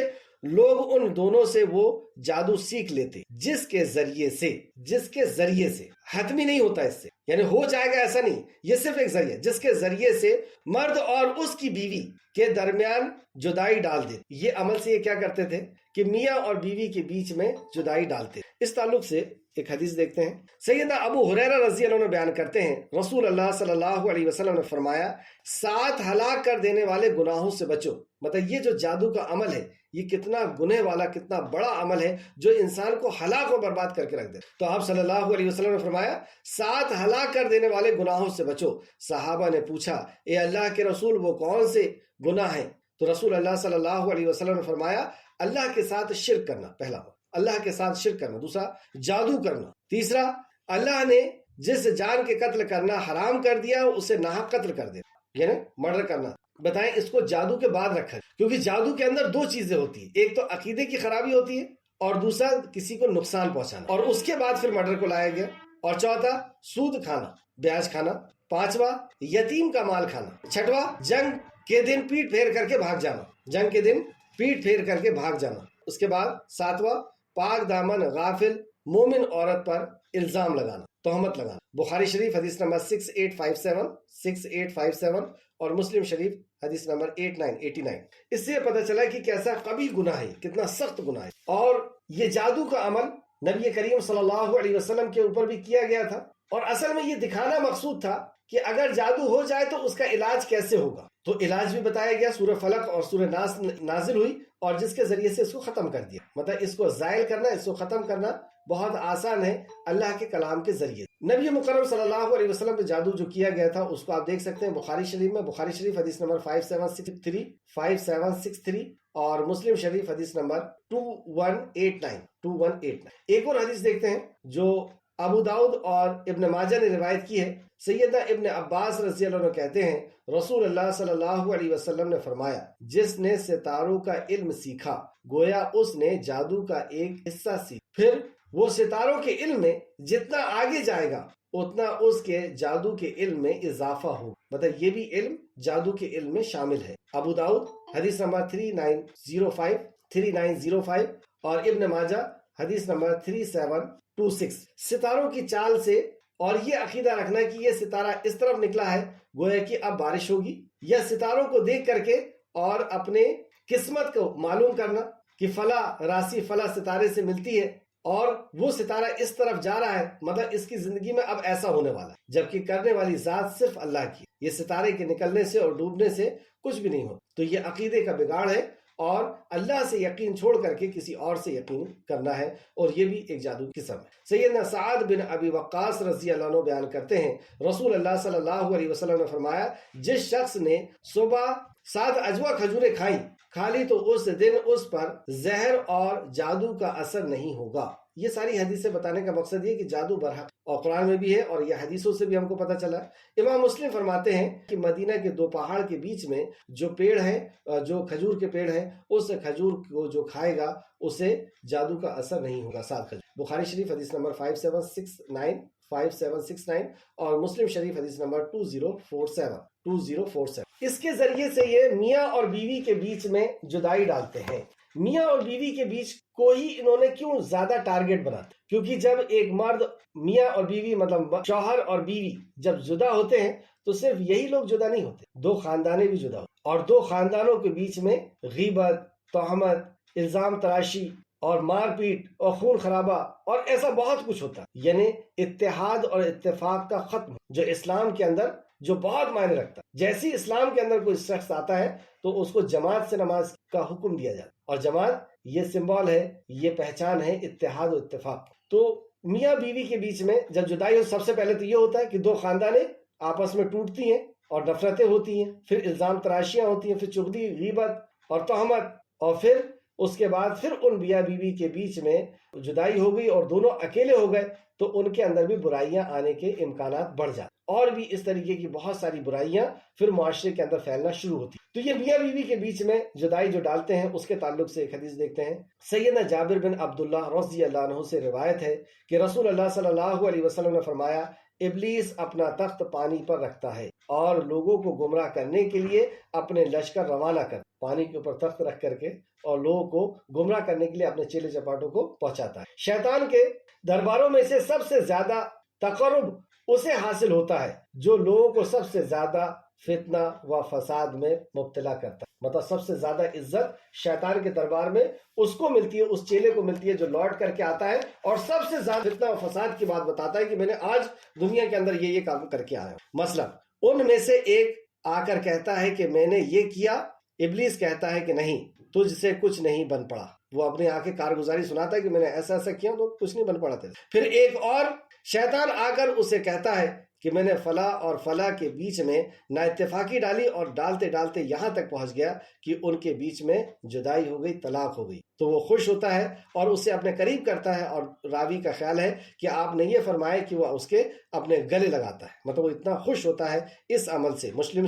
لوگ ان دونوں سے وہ جادو سیکھ لیتے جس کے ذریعے سے حتمی نہیں ہوتا، اس سے یعنی ہو جائے گا ایسا نہیں، یہ صرف ایک ذریعہ، جس کے ذریعے سے مرد اور اس کی بیوی کے درمیان جدائی ڈال دے۔ یہ عمل سے یہ کیا کرتے تھے کہ میاں اور بیوی کے بیچ میں جدائی ڈالتے۔ اس تعلق سے ایک حدیث دیکھتے ہیں، سیدنا ابو ہریرہ رضی اللہ عنہ بیان کرتے ہیں، رسول اللہ صلی اللہ علیہ وسلم نے فرمایا 7 ہلاک کر دینے والے گناہوں سے بچو۔ مطلب یہ جو جادو کا عمل ہے یہ کتنا گناہ والا، کتنا بڑا عمل ہے جو انسان کو ہلاک و برباد کر کے رکھ دے۔ تو آپ صلی اللہ علیہ وسلم نے فرمایا 7 ہلاک کر دینے والے گناہوں سے بچو۔ صحابہ نے پوچھا اے اللہ کے رسول وہ کون سے گناہ ہیں؟ تو رسول اللہ صلی اللہ علیہ وسلم نے فرمایا اللہ کے ساتھ شرک کرنا، پہلا اللہ کے ساتھ شرک کرنا، دوسرا جادو کرنا، تیسرا اللہ نے جس جان کے قتل کرنا حرام کر دیا اسے ناحق قتل کر دینا، یعنی مرڈر کرنا۔ بتائیں اس کو جادو کے بعد رکھا ہے، کیونکہ جادو کے اندر 2 چیزیں ہوتی ہیں، ایک تو عقیدے کی خرابی ہوتی ہے اور دوسرا کسی کو نقصان پہنچانا، اور اس کے بعد پھر مرڈر کو لایا گیا، اور چوتھا سود کھانا، بیاج کھانا، 5واں یتیم کا مال کھانا، 6واں جنگ کے دن پیٹ پھیر کر کے بھاگ جانا، جنگ کے دن پیٹ پھیر کر کے بھاگ جانا، اس کے بعد 7واں پاک دامن غافل مومن عورت پر الزام لگانا، تہمت لگانا۔ بخاری شریف حدیث نمبر 6857 اور مسلم شریف حدیث نمبر 8989۔ اس سے پتہ چلا کہ کیسا قبیح گناہ ہے، کتنا سخت گناہ ہے۔ اور یہ جادو کا عمل نبی کریم صلی اللہ علیہ وسلم کے اوپر بھی کیا گیا تھا، اور اصل میں یہ دکھانا مقصود تھا کہ اگر جادو ہو جائے تو اس کا علاج کیسے ہوگا۔ تو علاج بھی بتایا گیا، سورہ فلق اور سورہ ناس نازل ہوئی اور جس کے ذریعے سے اس کو ختم کر دیا. مطلب اس کو زائل کرنا، اس کو ختم کرنا بہت آسان ہے اللہ کے کلام کے ذریعے. نبی مکرم صلی اللہ علیہ وسلم پہ جادو جو کیا گیا تھا اس کو آپ دیکھ سکتے ہیں بخاری شریف میں. بخاری شریف حدیث نمبر 5763 اور مسلم شریف حدیث نمبر 2189. ایک اور حدیث دیکھتے ہیں جو ابو داؤد اور ابن ماجہ نے روایت کی ہے. سیدنا ابن عباس رضی اللہ عنہ کہتے ہیں رسول اللہ صلی اللہ علیہ وسلم نے فرمایا جس نے ستاروں کا علم سیکھا گویا اس نے جادو کا ایک حصہ سیکھا، پھر وہ ستاروں کے علم میں جتنا آگے جائے گا اتنا اس کے جادو کے علم میں اضافہ ہو. مطلب یہ بھی علم جادو کے علم میں شامل ہے. ابو داؤد حدیث نمبر 3905 اور ابن ماجہ حدیث نمبر 3726. ستاروں کی چال سے اور یہ عقیدہ رکھنا کہ یہ ستارہ اس طرف نکلا ہے گویا کہ اب بارش ہوگی، یا ستاروں کو دیکھ کر کے اور اپنے قسمت کو معلوم کرنا کہ فلاں راسی فلاں ستارے سے ملتی ہے اور وہ ستارہ اس طرف جا رہا ہے، مطلب اس کی زندگی میں اب ایسا ہونے والا ہے، جبکہ کرنے والی ذات صرف اللہ کی. یہ ستارے کے نکلنے سے اور ڈوبنے سے کچھ بھی نہیں ہو. تو یہ عقیدے کا بگاڑ ہے اور اللہ سے یقین چھوڑ کر کے کسی اور سے یقین کرنا ہے، اور یہ بھی ایک جادو کی قسم ہے. سیدنا سعد بن ابی وقاص رضی اللہ عنہ بیان کرتے ہیں رسول اللہ صلی اللہ علیہ وسلم نے فرمایا جس شخص نے صبح 7 عجوہ کھجوریں کھا لی تو اس دن اس پر زہر اور جادو کا اثر نہیں ہوگا. یہ ساری حدیثیں بتانے کا مقصد یہ کہ جادو برحق اور قرآن میں بھی ہے اور یہ حدیثوں سے بھی ہم کو پتہ چلا. امام مسلم فرماتے ہیں کہ مدینہ کے 2 پہاڑ کے بیچ میں جو پیڑ ہے، جو کھجور کے پیڑ ہیں، اس کھجور کو جو کھائے گا اسے جادو کا اثر نہیں ہوگا. 7 کھجور. بخاری شریف حدیث نمبر 5769 اور مسلم شریف حدیث نمبر 2047. اس کے ذریعے سے یہ میاں اور بیوی کے بیچ میں جدائی ڈالتے ہیں. میاں اور بیوی کے بیچ کو ہی انہوں نے کیوں زیادہ ٹارگٹ بنا؟ کیونکہ جب ایک مرد میاں اور بیوی مطلب شوہر اور بیوی جب جدا ہوتے ہیں تو صرف یہی لوگ جدا نہیں ہوتے، 2 خاندانیں بھی جدا ہوتے، اور 2 خاندانوں کے بیچ میں غیبت، تہمت، الزام تراشی اور مار پیٹ اور خون خرابہ اور ایسا بہت کچھ ہوتا ہے. یعنی اتحاد اور اتفاق کا ختم جو اسلام کے اندر جو بہت معنی رکھتا ہے. جیسی اسلام کے اندر کوئی شخص آتا ہے تو اس کو جماعت سے نماز کا حکم دیا جاتا ہے، اور جماعت یہ سمبول ہے، یہ پہچان ہے اتحاد و اتفاق. تو میاں بیوی کے بیچ میں جب جدائی ہو سب سے پہلے تو یہ ہوتا ہے کہ 2 خاندانیں آپس میں ٹوٹتی ہیں اور نفرتیں ہوتی ہیں، پھر الزام تراشیاں ہوتی ہیں، پھر چغلی، غیبت اور تہمت، اور پھر اس کے بعد پھر ان میاں بیوی کے بیچ میں جدائی ہو گئی اور دونوں اکیلے ہو گئے تو ان کے اندر بھی برائیاں آنے کے امکانات بڑھ جاتے، اور بھی اس طریقے کی بہت ساری برائیاں پھر معاشرے کے اندر پھیلنا شروع ہوتی. تو یہ میاں بیوی کے بیچ میں جدائی جو ڈالتے ہیں اس کے تعلق سے ایک حدیث دیکھتے ہیں. سیدنا جابر بن عبداللہ رضی اللہ عنہ سے روایت ہے کہ رسول اللہ صلی اللہ علیہ وسلم نے فرمایا ابلیس اپنا تخت پانی پر رکھتا ہے اور لوگوں کو گمراہ کرنے کے لیے اپنے لشکر روانہ کر پانی کے اوپر تخت رکھ کر کے اور لوگوں کو گمراہ کرنے کے لیے اپنے چیلے چپاٹوں کو پہنچاتا ہے. شیطان کے درباروں میں سے سب سے زیادہ تقرب اسے حاصل ہوتا ہے جو لوگوں کو سب سے زیادہ فتنہ و فساد میں مبتلا کرتا ہے. مطلب سب سے زیادہ عزت شیطان کے دربار میں اس کو ملتی ہے، اس چیلے کو ملتی ہے جو لوٹ کر کے آتا ہے اور سب سے زیادہ فتنہ و فساد کی بات بتاتا ہے کہ میں نے آج دنیا کے اندر یہ کام کر کے آیا ہوں. مثلا ان میں سے ایک آ کر کہتا ہے کہ میں نے یہ کیا، ابلیس کہتا ہے کہ نہیں، تجھ سے کچھ نہیں بن پڑا. وہ اپنے آ کے کارگزاری سناتا ہے کہ میں نے ایسا ایسا کیا تو کچھ نہیں بن پڑا تھا. پھر ایک اور شیطان آ کر اسے کہتا ہے کہ میں نے فلاں اور فلاں کے بیچ میں نا اتفاقی ڈالی اور ڈالتے ڈالتے یہاں تک پہنچ گیا کہ ان کے بیچ میں جدائی ہو گئی، طلاق ہو گئی. تو وہ خوش ہوتا ہے اور اسے اپنے قریب کرتا ہے، اور راوی کا خیال ہے کہ آپ نے یہ فرمایا کہ وہ اس کے اپنے گلے لگاتا ہے. مطلب وہ اتنا خوش ہوتا ہے اس عمل سے. مسلم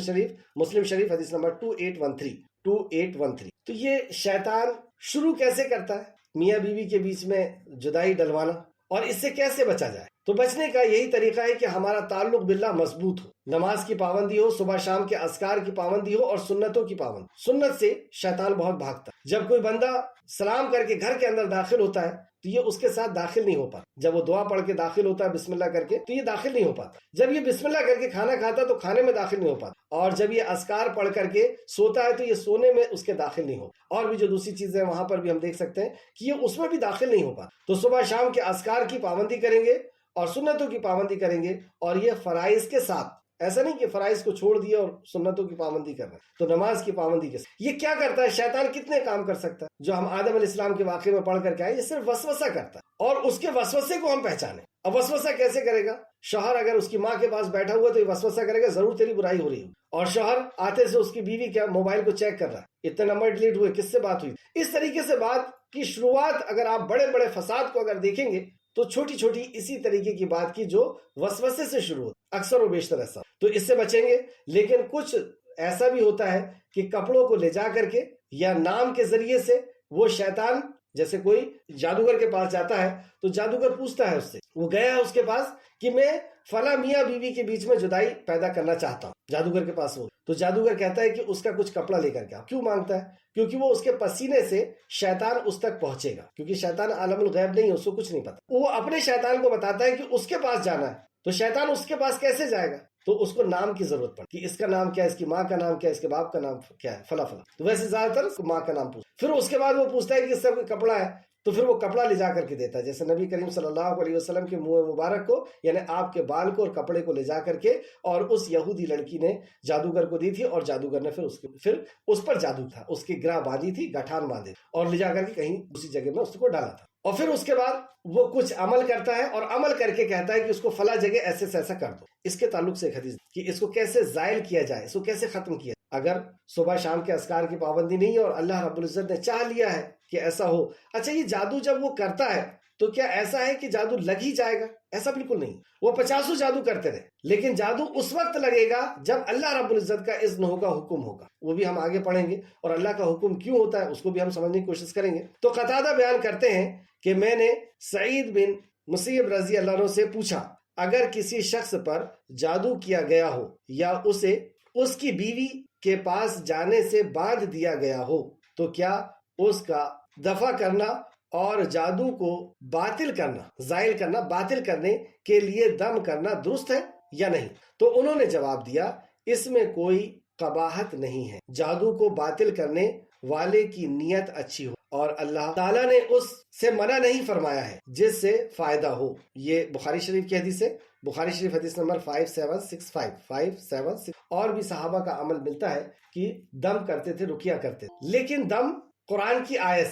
شریف حدیث نمبر 2813. تو یہ شیطان شروع کیسے کرتا ہے میاں بیوی کے بیچ میں جدائی ڈلوانا، اور اس سے کیسے بچا جائے؟ تو بچنے کا یہی طریقہ ہے کہ ہمارا تعلق باللہ مضبوط ہو، نماز کی پابندی ہو، صبح شام کے اذکار کی پابندی ہو اور سنتوں کی پابندی. سنت سے شیطان بہت بھاگتا ہے. جب کوئی بندہ سلام کر کے گھر کے اندر داخل ہوتا ہے تو یہ اس کے ساتھ داخل نہیں ہو پاتا. جب وہ دعا پڑھ کے داخل ہوتا ہے بسم اللہ کر کے تو یہ داخل نہیں ہو پاتا. جب یہ بسم اللہ کر کے کھانا کھاتا ہے تو کھانے میں داخل نہیں ہو پاتا. اور جب یہ اذکار پڑھ کر کے سوتا ہے تو یہ سونے میں اس کے داخل نہیں ہوتا. اور بھی جو دوسری چیزیں وہاں پر بھی ہم دیکھ سکتے ہیں کہ یہ اس میں بھی داخل نہیں ہو پاتا. تو صبح شام کے اذکار کی پابندی کریں گے اور سنتوں کی پابندی کریں گے، اور یہ فرائض کے ساتھ ایسا نہیں کہ فرائض کو چھوڑ دیا اور سنتوں کی پابندی کر رہے ہیں تو نماز کی پابندی کیسے؟ یہ کیا کرتا ہے؟ شیطان کتنے کام کر سکتا ہے؟ جو ہم آدم علیہ السلام کے واقعے میں پڑھ کر کے آئے، یہ صرف وسوسہ کرتا ہے، اور اس کے وسوسے کو ہم پہچانیں۔ اب وسوسہ کیسے کرے گا؟ شوہر اگر اس کی ماں کے پاس بیٹھا ہوا تو یہ وسوسہ کرے گا ضرور تیری برائی ہو رہی ہو، اور شوہر آتے سے اس کی بیوی کیا موبائل کو چیک کر رہا ہے، اتنے نمبر ڈیلیٹ ہوئے، کس سے بات ہوئی۔ اس طریقے سے بات کی شروعات اگر آپ بڑے بڑے فساد کو اگر دیکھیں گے تو چھوٹی چھوٹی اسی طریقے کی بات کی جو وسوسے سے شروع ہوتی، اکثر و بیشتر ایسا، تو اس سے بچیں گے۔ لیکن کچھ ایسا بھی ہوتا ہے کہ کپڑوں کو لے جا کر کے یا نام کے ذریعے سے وہ شیطان، جیسے کوئی جادوگر کے پاس جاتا ہے تو جادوگر پوچھتا ہے اس سے، وہ گیا ہے اس کے پاس کہ میں فلاں میاں بیوی کے بیچ میں جدائی پیدا کرنا چاہتا ہوں، جادوگر کے پاس وہ، تو جادوگر کہتا ہے کہ اس کا کچھ کپڑا لے کر کے آپ۔ کیوں مانگتا ہے؟ کیونکہ وہ اس کے پسینے سے شیطان اس تک پہنچے گا، کیونکہ شیطان عالم الغیب نہیں ہے، اس کو کچھ نہیں پتا، وہ اپنے شیطان کو بتاتا ہے کہ اس کے پاس جانا ہے، تو شیطان اس کے پاس کیسے جائے گا؟ تو اس کو نام کی ضرورت پڑتی کہ اس کا نام کیا ہے، اس کی ماں کا نام کیا ہے، اس کے باپ کا نام کیا ہے، فلا فلا، تو ویسے زیادہ تر اس کو ماں کا نام پوچھ، پھر اس کے بعد وہ پوچھتا ہے کہ اس کا کوئی کپڑا ہے، تو پھر وہ کپڑا لے جا کر کے دیتا ہے، جیسے نبی کریم صلی اللہ علیہ وسلم کے منہ مبارک کو، یعنی آپ کے بال کو اور کپڑے کو لے جا کر کے اور اس یہودی لڑکی نے جادوگر کو دی تھی، اور جادوگر نے پھر اس پر جادو تھا، اس کی گرہ باندھی تھی، گٹھان باندھی اور لے جا کر کے کہیں اسی جگہ میں اس کو ڈالا تھا، اور پھر اس کے بعد وہ کچھ عمل کرتا ہے، اور عمل کر کے کہتا ہے کہ اس کو فلاں جگہ ایسے سے ایسا کر دو۔ اس کے تعلق سے ایک حدیث کہ اس کو کیسے زائل کیا جائے، اس کو کیسے ختم کیا جائے۔ اگر صبح شام کے اذکار کی پابندی نہیں ہے اور اللہ رب العزت نے چاہ لیا ہے کہ ایسا ہو، اچھا یہ جادو جب وہ کرتا ہے تو کیا ایسا ہے کہ جادو لگ ہی جائے گا؟ ایسا بالکل نہیں، وہ 50 جادو کرتے رہے، لیکن جادو اس وقت لگے گا جب اللہ رب العزت کا اذن ہوگا، حکم ہوگا، وہ بھی ہم آگے پڑھیں گے، اور اللہ کا حکم کیوں ہوتا ہے اس کو بھی ہم سمجھنے کی کوشش کریں گے۔ تو قتادہ بیان کرتے ہیں کہ میں نے سعید بن مسیب رضی اللہ عنہ سے پوچھا، اگر کسی شخص پر جادو کیا گیا ہو یا اسے اس کی بیوی کے پاس جانے سے باندھ دیا گیا ہو تو کیا اس کا دفع کرنا اور جادو کو باطل کرنا، زائل کرنا، باطل کرنے کے لیے دم کرنا درست ہے یا نہیں؟ تو انہوں نے جواب دیا، اس میں کوئی قباحت نہیں ہے، جادو کو باطل کرنے والے کی نیت اچھی ہو اور اللہ تعالیٰ نے اس سے منع نہیں فرمایا ہے جس سے فائدہ ہو۔ یہ بخاری شریف کی حدیث ہے، بخاری شریف حدیث نمبر 5765 اور بھی صحابہ کا عمل ملتا ہے کہ دم کرتے تھے، رقیہ کرتے تھے، لیکن دم قرآن کی آیت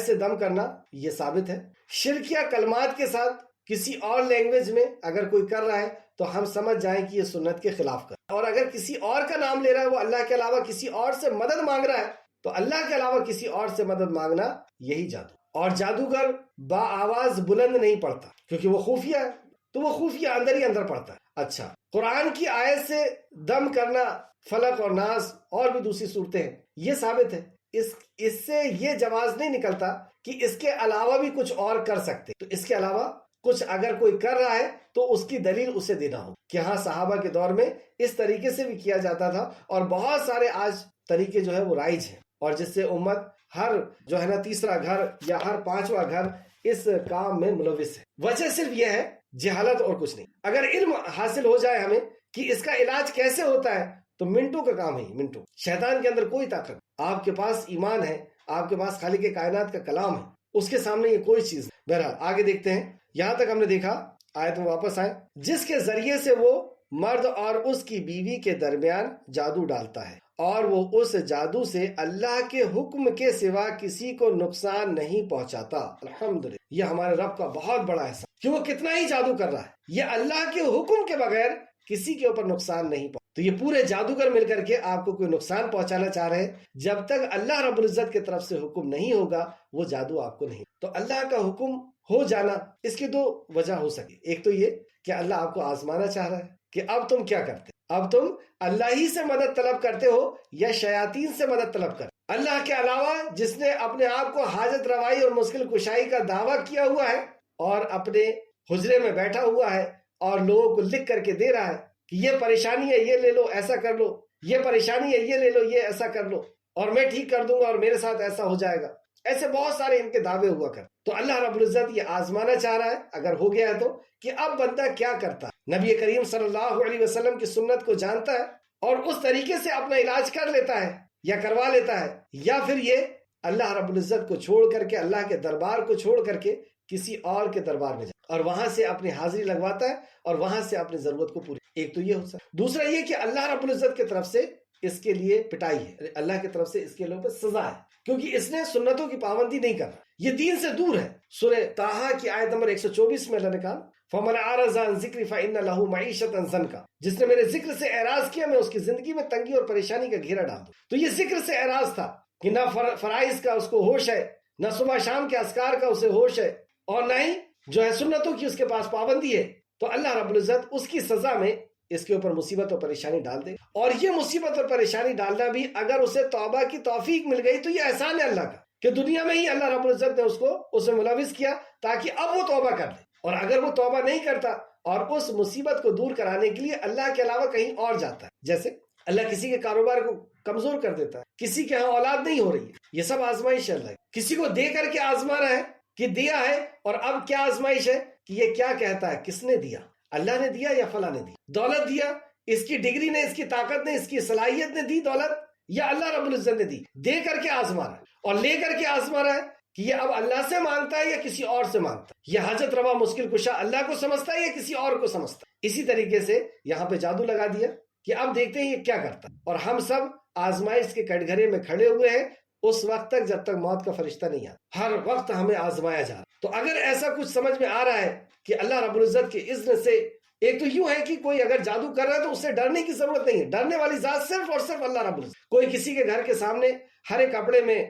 سے دم کرنا یہ ثابت ہے۔ شرکیہ کلمات کے ساتھ کسی اور لینگویج میں اگر کوئی کر رہا ہے تو ہم سمجھ جائیں کہ یہ سنت کے خلاف کر، اور اگر کسی اور کا نام لے رہا ہے، وہ اللہ کے علاوہ کسی اور سے مدد مانگ رہا ہے، تو اللہ کے علاوہ کسی اور سے مدد مانگنا یہی جادو۔ اور جادوگر با آواز بلند نہیں پڑتا کیونکہ وہ خفیہ ہے، تو وہ خفیہ اندر ہی اندر پڑتا ہے۔ اچھا، قرآن کی آیت سے دم کرنا، فلق اور ناس اور بھی دوسری صورتیں ہیں، یہ ثابت ہے۔ اس سے یہ جواز نہیں نکلتا کہ اس کے علاوہ بھی کچھ اور کر سکتے، تو اس کے علاوہ کچھ اگر کوئی کر رہا ہے تو اس کی دلیل اسے دینا ہو کہ ہاں صحابہ کے دور میں اس طریقے سے بھی کیا جاتا تھا، اور بہت سارے آج طریقے جو ہے وہ رائج ہیں، اور جس سے امت ہر جو ہے نا تیسرا گھر یا ہر 5واں گھر اس کام میں ملوث ہے۔ وجہ صرف یہ ہے جہالت اور کچھ نہیں۔ اگر علم حاصل ہو جائے ہمیں کہ اس کا علاج کیسے ہوتا ہے تو منٹوں کا کام ہے، منٹوں۔ شیطان کے اندر کوئی طاقت، آپ کے پاس ایمان ہے، آپ کے پاس خالق کائنات کا کلام ہے، اس کے سامنے یہ کوئی چیز نہیں۔ بہرحال آگے دیکھتے ہیں، یہاں تک ہم نے دیکھا، آیت میں واپس آئیں، جس کے ذریعے سے وہ مرد اور اس کی بیوی کے درمیان جادو ڈالتا ہے اور وہ اس جادو سے اللہ کے حکم کے سوا کسی کو نقصان نہیں پہنچاتا۔ الحمدللہ، یہ ہمارے رب کا بہت بڑا احسان کہ وہ کتنا ہی جادو کر رہا ہے، یہ اللہ کے حکم کے بغیر کسی کے اوپر نقصان نہیں پہنچتا۔ تو یہ پورے جادوگر مل کر کے آپ کو کوئی نقصان پہنچانا چاہ رہے ہیں، جب تک اللہ رب العزت کی طرف سے حکم نہیں ہوگا وہ جادو آپ کو نہیں۔ تو اللہ کا حکم ہو جانا، اس کی دو وجہ ہو سکے، ایک تو یہ کہ اللہ آپ کو آزمانا چاہ رہا ہے کہ اب تم کیا کرتے، اب تم اللہ ہی سے مدد طلب کرتے ہو یا شیاطین سے مدد طلب کرتے۔ اللہ کے علاوہ جس نے اپنے آپ کو حاجت روائی اور مشکل کشائی کا دعویٰ کیا ہوا ہے اور اپنے حجرے میں بیٹھا ہوا ہے اور لوگوں کو لکھ کر کے دے رہا ہے کہ یہ پریشانی ہے، یہ لے لو، ایسا کر لو، یہ پریشانی ہے، یہ لے لو، یہ ایسا کر لو، اور میں ٹھیک کر دوں گا اور میرے ساتھ ایسا ہو جائے گا، ایسے بہت سارے ان کے دعوے ہوا کر۔ تو اللہ رب العزت یہ آزمانا چاہ رہا ہے، اگر ہو گیا ہے تو، کہ اب بندہ کیا کرتا ہے، نبی کریم صلی اللہ علیہ وسلم کی سنت کو جانتا ہے اور اس طریقے سے اپنا علاج کر لیتا ہے یا کروا لیتا ہے، یا پھر یہ اللہ رب العزت کو چھوڑ کر کے، اللہ کے دربار کو چھوڑ کر کے کسی اور کے دربار میں جائے۔ اور وہاں سے اپنی حاضری لگواتا ہے اور وہاں سے اپنی ضرورت کو پوری. ایک تو یہ ہوتا ہے. دوسرا یہ کہ اللہ رب العزت کی طرف سے اس کے لیے پٹائی ہے, اللہ کی طرف سے اس کے لیے سزا ہے, کیونکہ اس نے سنتوں کی پابندی نہیں کرنا, یہ دین سے دور ہے. سورہ طٰہٰ کی آیت نمبر 124 میں اللہ نے کہا فَمَنْ أَعْرَضَ عَنْ ذِكْرِي فَإِنَّ لَهُ مَعِيشَةً ضَنْكًا, جس نے میرے ذکر سے اعراض کیا میں اس کی زندگی میں تنگی اور پریشانی کا گھیرا ڈال دوں. تو یہ ذکر سے اعراض تھا کہ نہ فرائض کا اس کو ہوش ہے, نہ صبح شام کے اذکار کا اسے ہوش ہے, اور نہ ہی جو ہے سنتوں کی اس کے پاس پابندی ہے. تو اللہ رب العزت اس کی سزا میں اس کے اوپر مصیبت اور پریشانی ڈال دے. اور یہ مصیبت اور پریشانی ڈالنا بھی اگر اسے توبہ کی توفیق مل گئی تو یہ احسان ہے اللہ کا, کہ دنیا میں ہی اللہ رب العزت نے اس میں ملوث کیا تاکہ اب وہ توبہ کر لے. اور اگر وہ توبہ نہیں کرتا اور اس مصیبت کو دور کرانے کے لیے اللہ کے علاوہ کہیں اور جاتا ہے, جیسے اللہ کسی کے کاروبار کو کمزور کر دیتا ہے, کسی کے ہاں اولاد نہیں ہو رہی ہے, یہ سب آزمائش ہے اللہ کی. کسی کو دے کر کے آزما رہا ہے کہ دیا ہے, اور اب کیا آزمائش ہے کہ یہ کیا کہتا ہے کس نے دیا, اللہ نے دیا یا فلاں نے دیا. دولت دیا, اس کی ڈگری نے, اس کی طاقت نے, اس کی صلاحیت نے دی دولت, یا اللہ رب العزت نے دی. دے کر کے آزما رہا ہے اور لے کر کے آزما رہا ہے کہ یہ اب اللہ سے مانگتا ہے یا کسی اور سے مانگتا ہے, یہ حاجت روا مشکل کشا اللہ کو سمجھتا ہے یا کسی اور کو سمجھتا ہے. اسی طریقے سے یہاں پہ جادو لگا دیا کہ اب دیکھتے ہیں یہ کیا کرتا ہے, اور ہم سب آزمائش کے کٹگھرے میں کھڑے ہوئے ہیں اس وقت تک جب تک موت کا فرشتہ نہیں آتا. ہر وقت ہمیں آزمایا جا رہا. تو اگر ایسا کچھ سمجھ میں آ رہا ہے کہ اللہ رب العزت کے اذن سے, ایک تو یوں ہے کہ کوئی اگر جادو کر رہا ہے تو اس سے ڈرنے کی ضرورت نہیں ہے, ڈرنے والی ذات صرف اور صرف اللہ رب العزت. کوئی کسی کے گھر کے سامنے ہرے کپڑے میں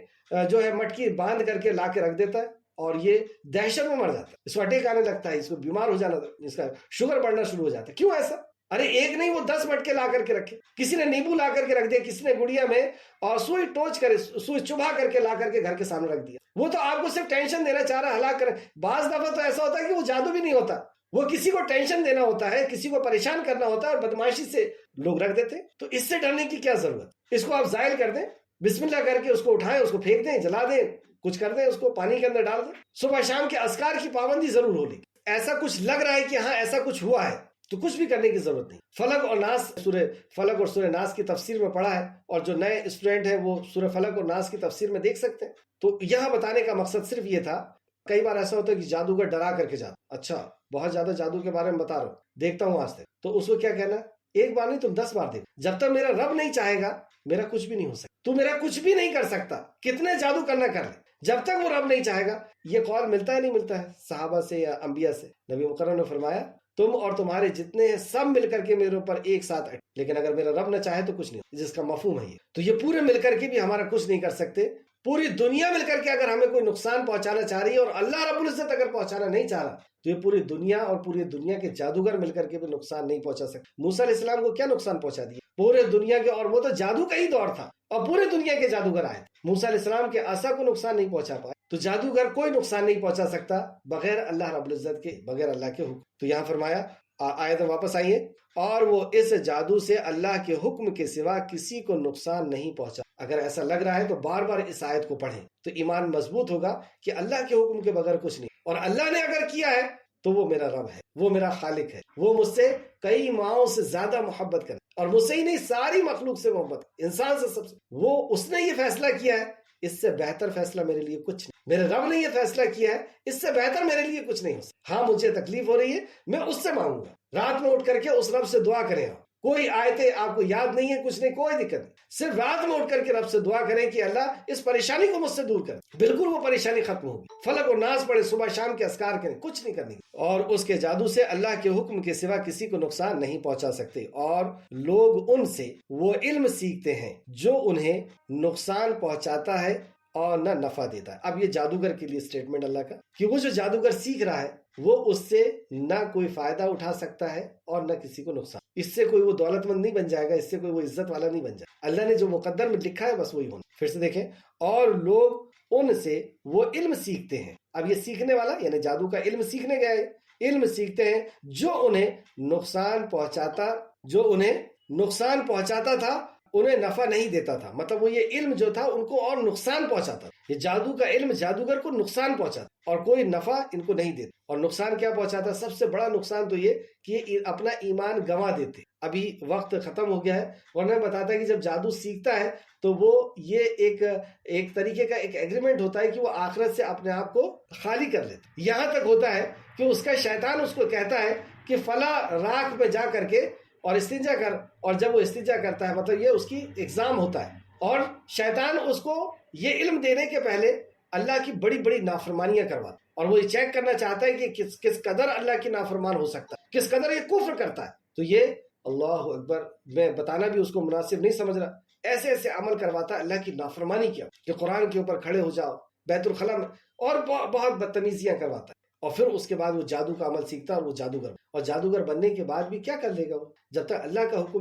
جو ہے مٹکی باندھ کر کے لا کے رکھ دیتا ہے اور یہ دہشت میں مر جاتا ہے, اس کو اٹیک آنے لگتا ہے, اس کو بیمار ہو جانا, اس کا شوگر بڑھنا شروع ہو جاتا ہے. کیوں ایسا؟ ارے ایک نہیں وہ 10 مٹکے لا کر کے رکھے, کسی نے نیبو لا کر کے رکھ دیا, کسی نے گڑیا میں اور سوئی ٹوچ کر سوئی چبھا کر کے لا کر کے گھر کے سامنے رکھ دیا. وہ تو آپ کو صرف ٹینشن دینا چاہ رہا ہے, ہلاک کرے. بعض دفعہ تو ایسا ہوتا ہے کہ وہ جادو بھی نہیں ہوتا, وہ کسی کو ٹینشن دینا ہوتا ہے, کسی کو پریشان کرنا ہوتا ہے, اور بدماشی سے لوگ رکھ دیتے. تو اس سے ڈرنے کی کیا ضرورت؟ اس کو آپ زائل کر دیں, بسم اللہ کر کے اس کو اٹھائیں, اس کو پھینک دیں, جلا دیں, کچھ کر دیں, اس کو پانی کے اندر ڈال دیں. صبح شام کے اذکار کی پابندی ضرور ہو. لیکن ایسا کچھ لگ رہا ہے کہ ہاں ایسا کچھ ہوا ہے تو کچھ بھی کرنے کی ضرورت نہیں. فلق اور ناس, سورہ فلق اور سورہ ناس کی تفسیر میں پڑھا ہے, اور جو نئے اسٹوڈنٹ ہیں وہ سورہ فلق اور ناس کی تفسیر میں دیکھ سکتے ہیں. تو یہاں بتانے کا مقصد صرف یہ تھا. کئی بار ایسا ہوتا ہے کہ جادوگر ڈرا کر کے جاتا, اچھا بہت زیادہ جادو کے بارے میں بتا رہا ہوں, دیکھتا ہوں آج تک, تو اس کو کیا کہنا ہے, ایک بار نہیں تم 10 بار دیکھ, جب تک میرا رب نہیں چاہے گا میرا کچھ بھی نہیں ہو سکتا. تو میرا کچھ بھی نہیں کر سکتا, کتنے جادو کرنا کر لے, جب تک وہ رب نہیں چاہے گا. یہ قول ملتا ہے نہیں ملتا ہے صحابہ سے یا انبیاء سے. نبی مکرم نے فرمایا تم اور تمہارے جتنے ہیں سب مل کر کے میرے اوپر ایک ساتھ اٹھ, لیکن اگر میرا رب نہ چاہے تو کچھ نہیں, جس کا مفہوم ہے یہ. تو یہ پورے مل کر کے بھی ہمارا کچھ نہیں کر سکتے. پوری دنیا مل کر کے اگر ہمیں کوئی نقصان پہنچانا چاہ رہی ہے اور اللہ رب العزت اگر پہنچانا نہیں چاہ رہا تو یہ پوری دنیا اور پوری دنیا کے جادوگر مل کر کے بھی نقصان نہیں پہنچا سکتے. موسیٰ علیہ السلام کو کیا نقصان پہنچا دیا پورے دنیا کے, اور وہ تو جادو کا ہی دور تھا اور پورے دنیا کے جادوگر آئے. موسیٰ علیہ السلام کے عصا کو نقصان نہیں پہنچا پائے. تو جادوگر کوئی نقصان نہیں پہنچا سکتا بغیر اللہ رب العزت کے, بغیر اللہ کے حکم. تو یہاں فرمایا, آیت واپس آئیے, اور وہ اس جادو سے اللہ کے حکم کے سوا کسی کو نقصان نہیں پہنچا. اگر ایسا لگ رہا ہے تو بار بار اس آیت کو پڑھیں تو ایمان مضبوط ہوگا کہ اللہ کے حکم کے بغیر کچھ نہیں, اور اللہ نے اگر کیا ہے تو وہ میرا رب ہے, وہ میرا خالق ہے, وہ مجھ سے کئی ماؤں سے زیادہ محبت کرے, اور مجھ سے ہی نہیں ساری مخلوق سے محبت, انسان سے سب سے. وہ اس نے یہ فیصلہ کیا ہے, اس سے بہتر فیصلہ میرے لیے کچھ نہیں. میرے رب نے یہ فیصلہ کیا ہے, اس سے بہتر میرے لیے کچھ نہیں ہو سکتا. ہاں مجھے تکلیف ہو رہی ہے, میں اس سے مانگوں گا. رات میں اٹھ کر کے اس رب سے دعا کریں. کوئی آیتیں آپ کو یاد نہیں ہے, کچھ نہیں, کوئی دقت نہیں, صرف رات میں اٹھ کر کے رب سے دعا کریں کہ اللہ اس پریشانی کو مجھ سے دور کرے. بالکل وہ پریشانی ختم ہوگی. فلق اور ناس پڑھیں, صبح شام کے اذکار کریں, کچھ نہیں کرنے. اور اس کے جادو سے اللہ کے حکم کے سوا کسی کو نقصان نہیں پہنچا سکتے, اور لوگ ان سے وہ علم سیکھتے ہیں جو انہیں نقصان پہنچاتا ہے اور نہ نفع دیتا ہے. اب یہ جادوگر کے لیے سٹیٹمنٹ اللہ کا, کہ وہ جو جادوگر سیکھ رہا ہے وہ اس سے نہ کوئی فائدہ اٹھا سکتا ہے اور نہ کسی کو نقصان. اس سے کوئی وہ دولت مند نہیں بن جائے گا, اس سے کوئی وہ عزت والا نہیں بن جائے گا. اللہ نے جو مقدر میں لکھا ہے بس وہی ہونا. پھر سے دیکھیں, اور لوگ ان سے وہ علم سیکھتے ہیں. اب یہ سیکھنے والا یعنی جادو کا علم سیکھنے گئے, علم سیکھتے ہیں جو انہیں نقصان پہنچاتا تھا انہیں نفع نہیں دیتا تھا، مطلب وہ یہ علم جو تھا ان کو اور نقصان پہنچاتا تھا. یہ جادو کا علم جادوگر کو نقصان پہنچاتا اور کوئی نفع ان کو نہیں دیتا. اور نقصان کیا پہنچاتا؟ سب سے بڑا نقصان تو یہ کہ یہ اپنا ایمان گنوا دیتے. ابھی وقت ختم ہو گیا ہے، ورنہ بتاتا ہے کہ جب جادو سیکھتا ہے تو وہ یہ ایک طریقے کا ایک ایگریمنٹ ہوتا ہے کہ وہ آخرت سے اپنے آپ کو خالی کر لیتا. یہاں تک ہوتا ہے کہ اس کا شیطان اس کو کہتا ہے کہ فلاں راکھ پہ جا کر کے اور استنجا کر، اور جب وہ استنجا کرتا ہے مطلب یہ اس کی ایگزام ہوتا ہے. اور شیطان اس کو یہ علم دینے کے پہلے اللہ کی بڑی بڑی نافرمانیاں کرواتا ہے، اور وہ یہ چیک کرنا چاہتا ہے کہ کس قدر اللہ کی نافرمان ہو سکتا ہے، کس قدر یہ کفر کرتا ہے. تو یہ اللہ اکبر، میں بتانا بھی اس کو مناسب نہیں سمجھ رہا، ایسے ایسے عمل کرواتا ہے اللہ کی نافرمانی کیا کہ قرآن کے اوپر کھڑے ہو جاؤ بیت الخلا میں، اور بہت بدتمیزیاں کرواتا ہے. اور پھر اس کے بعد وہ جادو کا عمل سیکھتا ہے اور وہ جادوگر بننے کے بعد بھی کیا کر لے گا وہ، جب تک اللہ کا حکم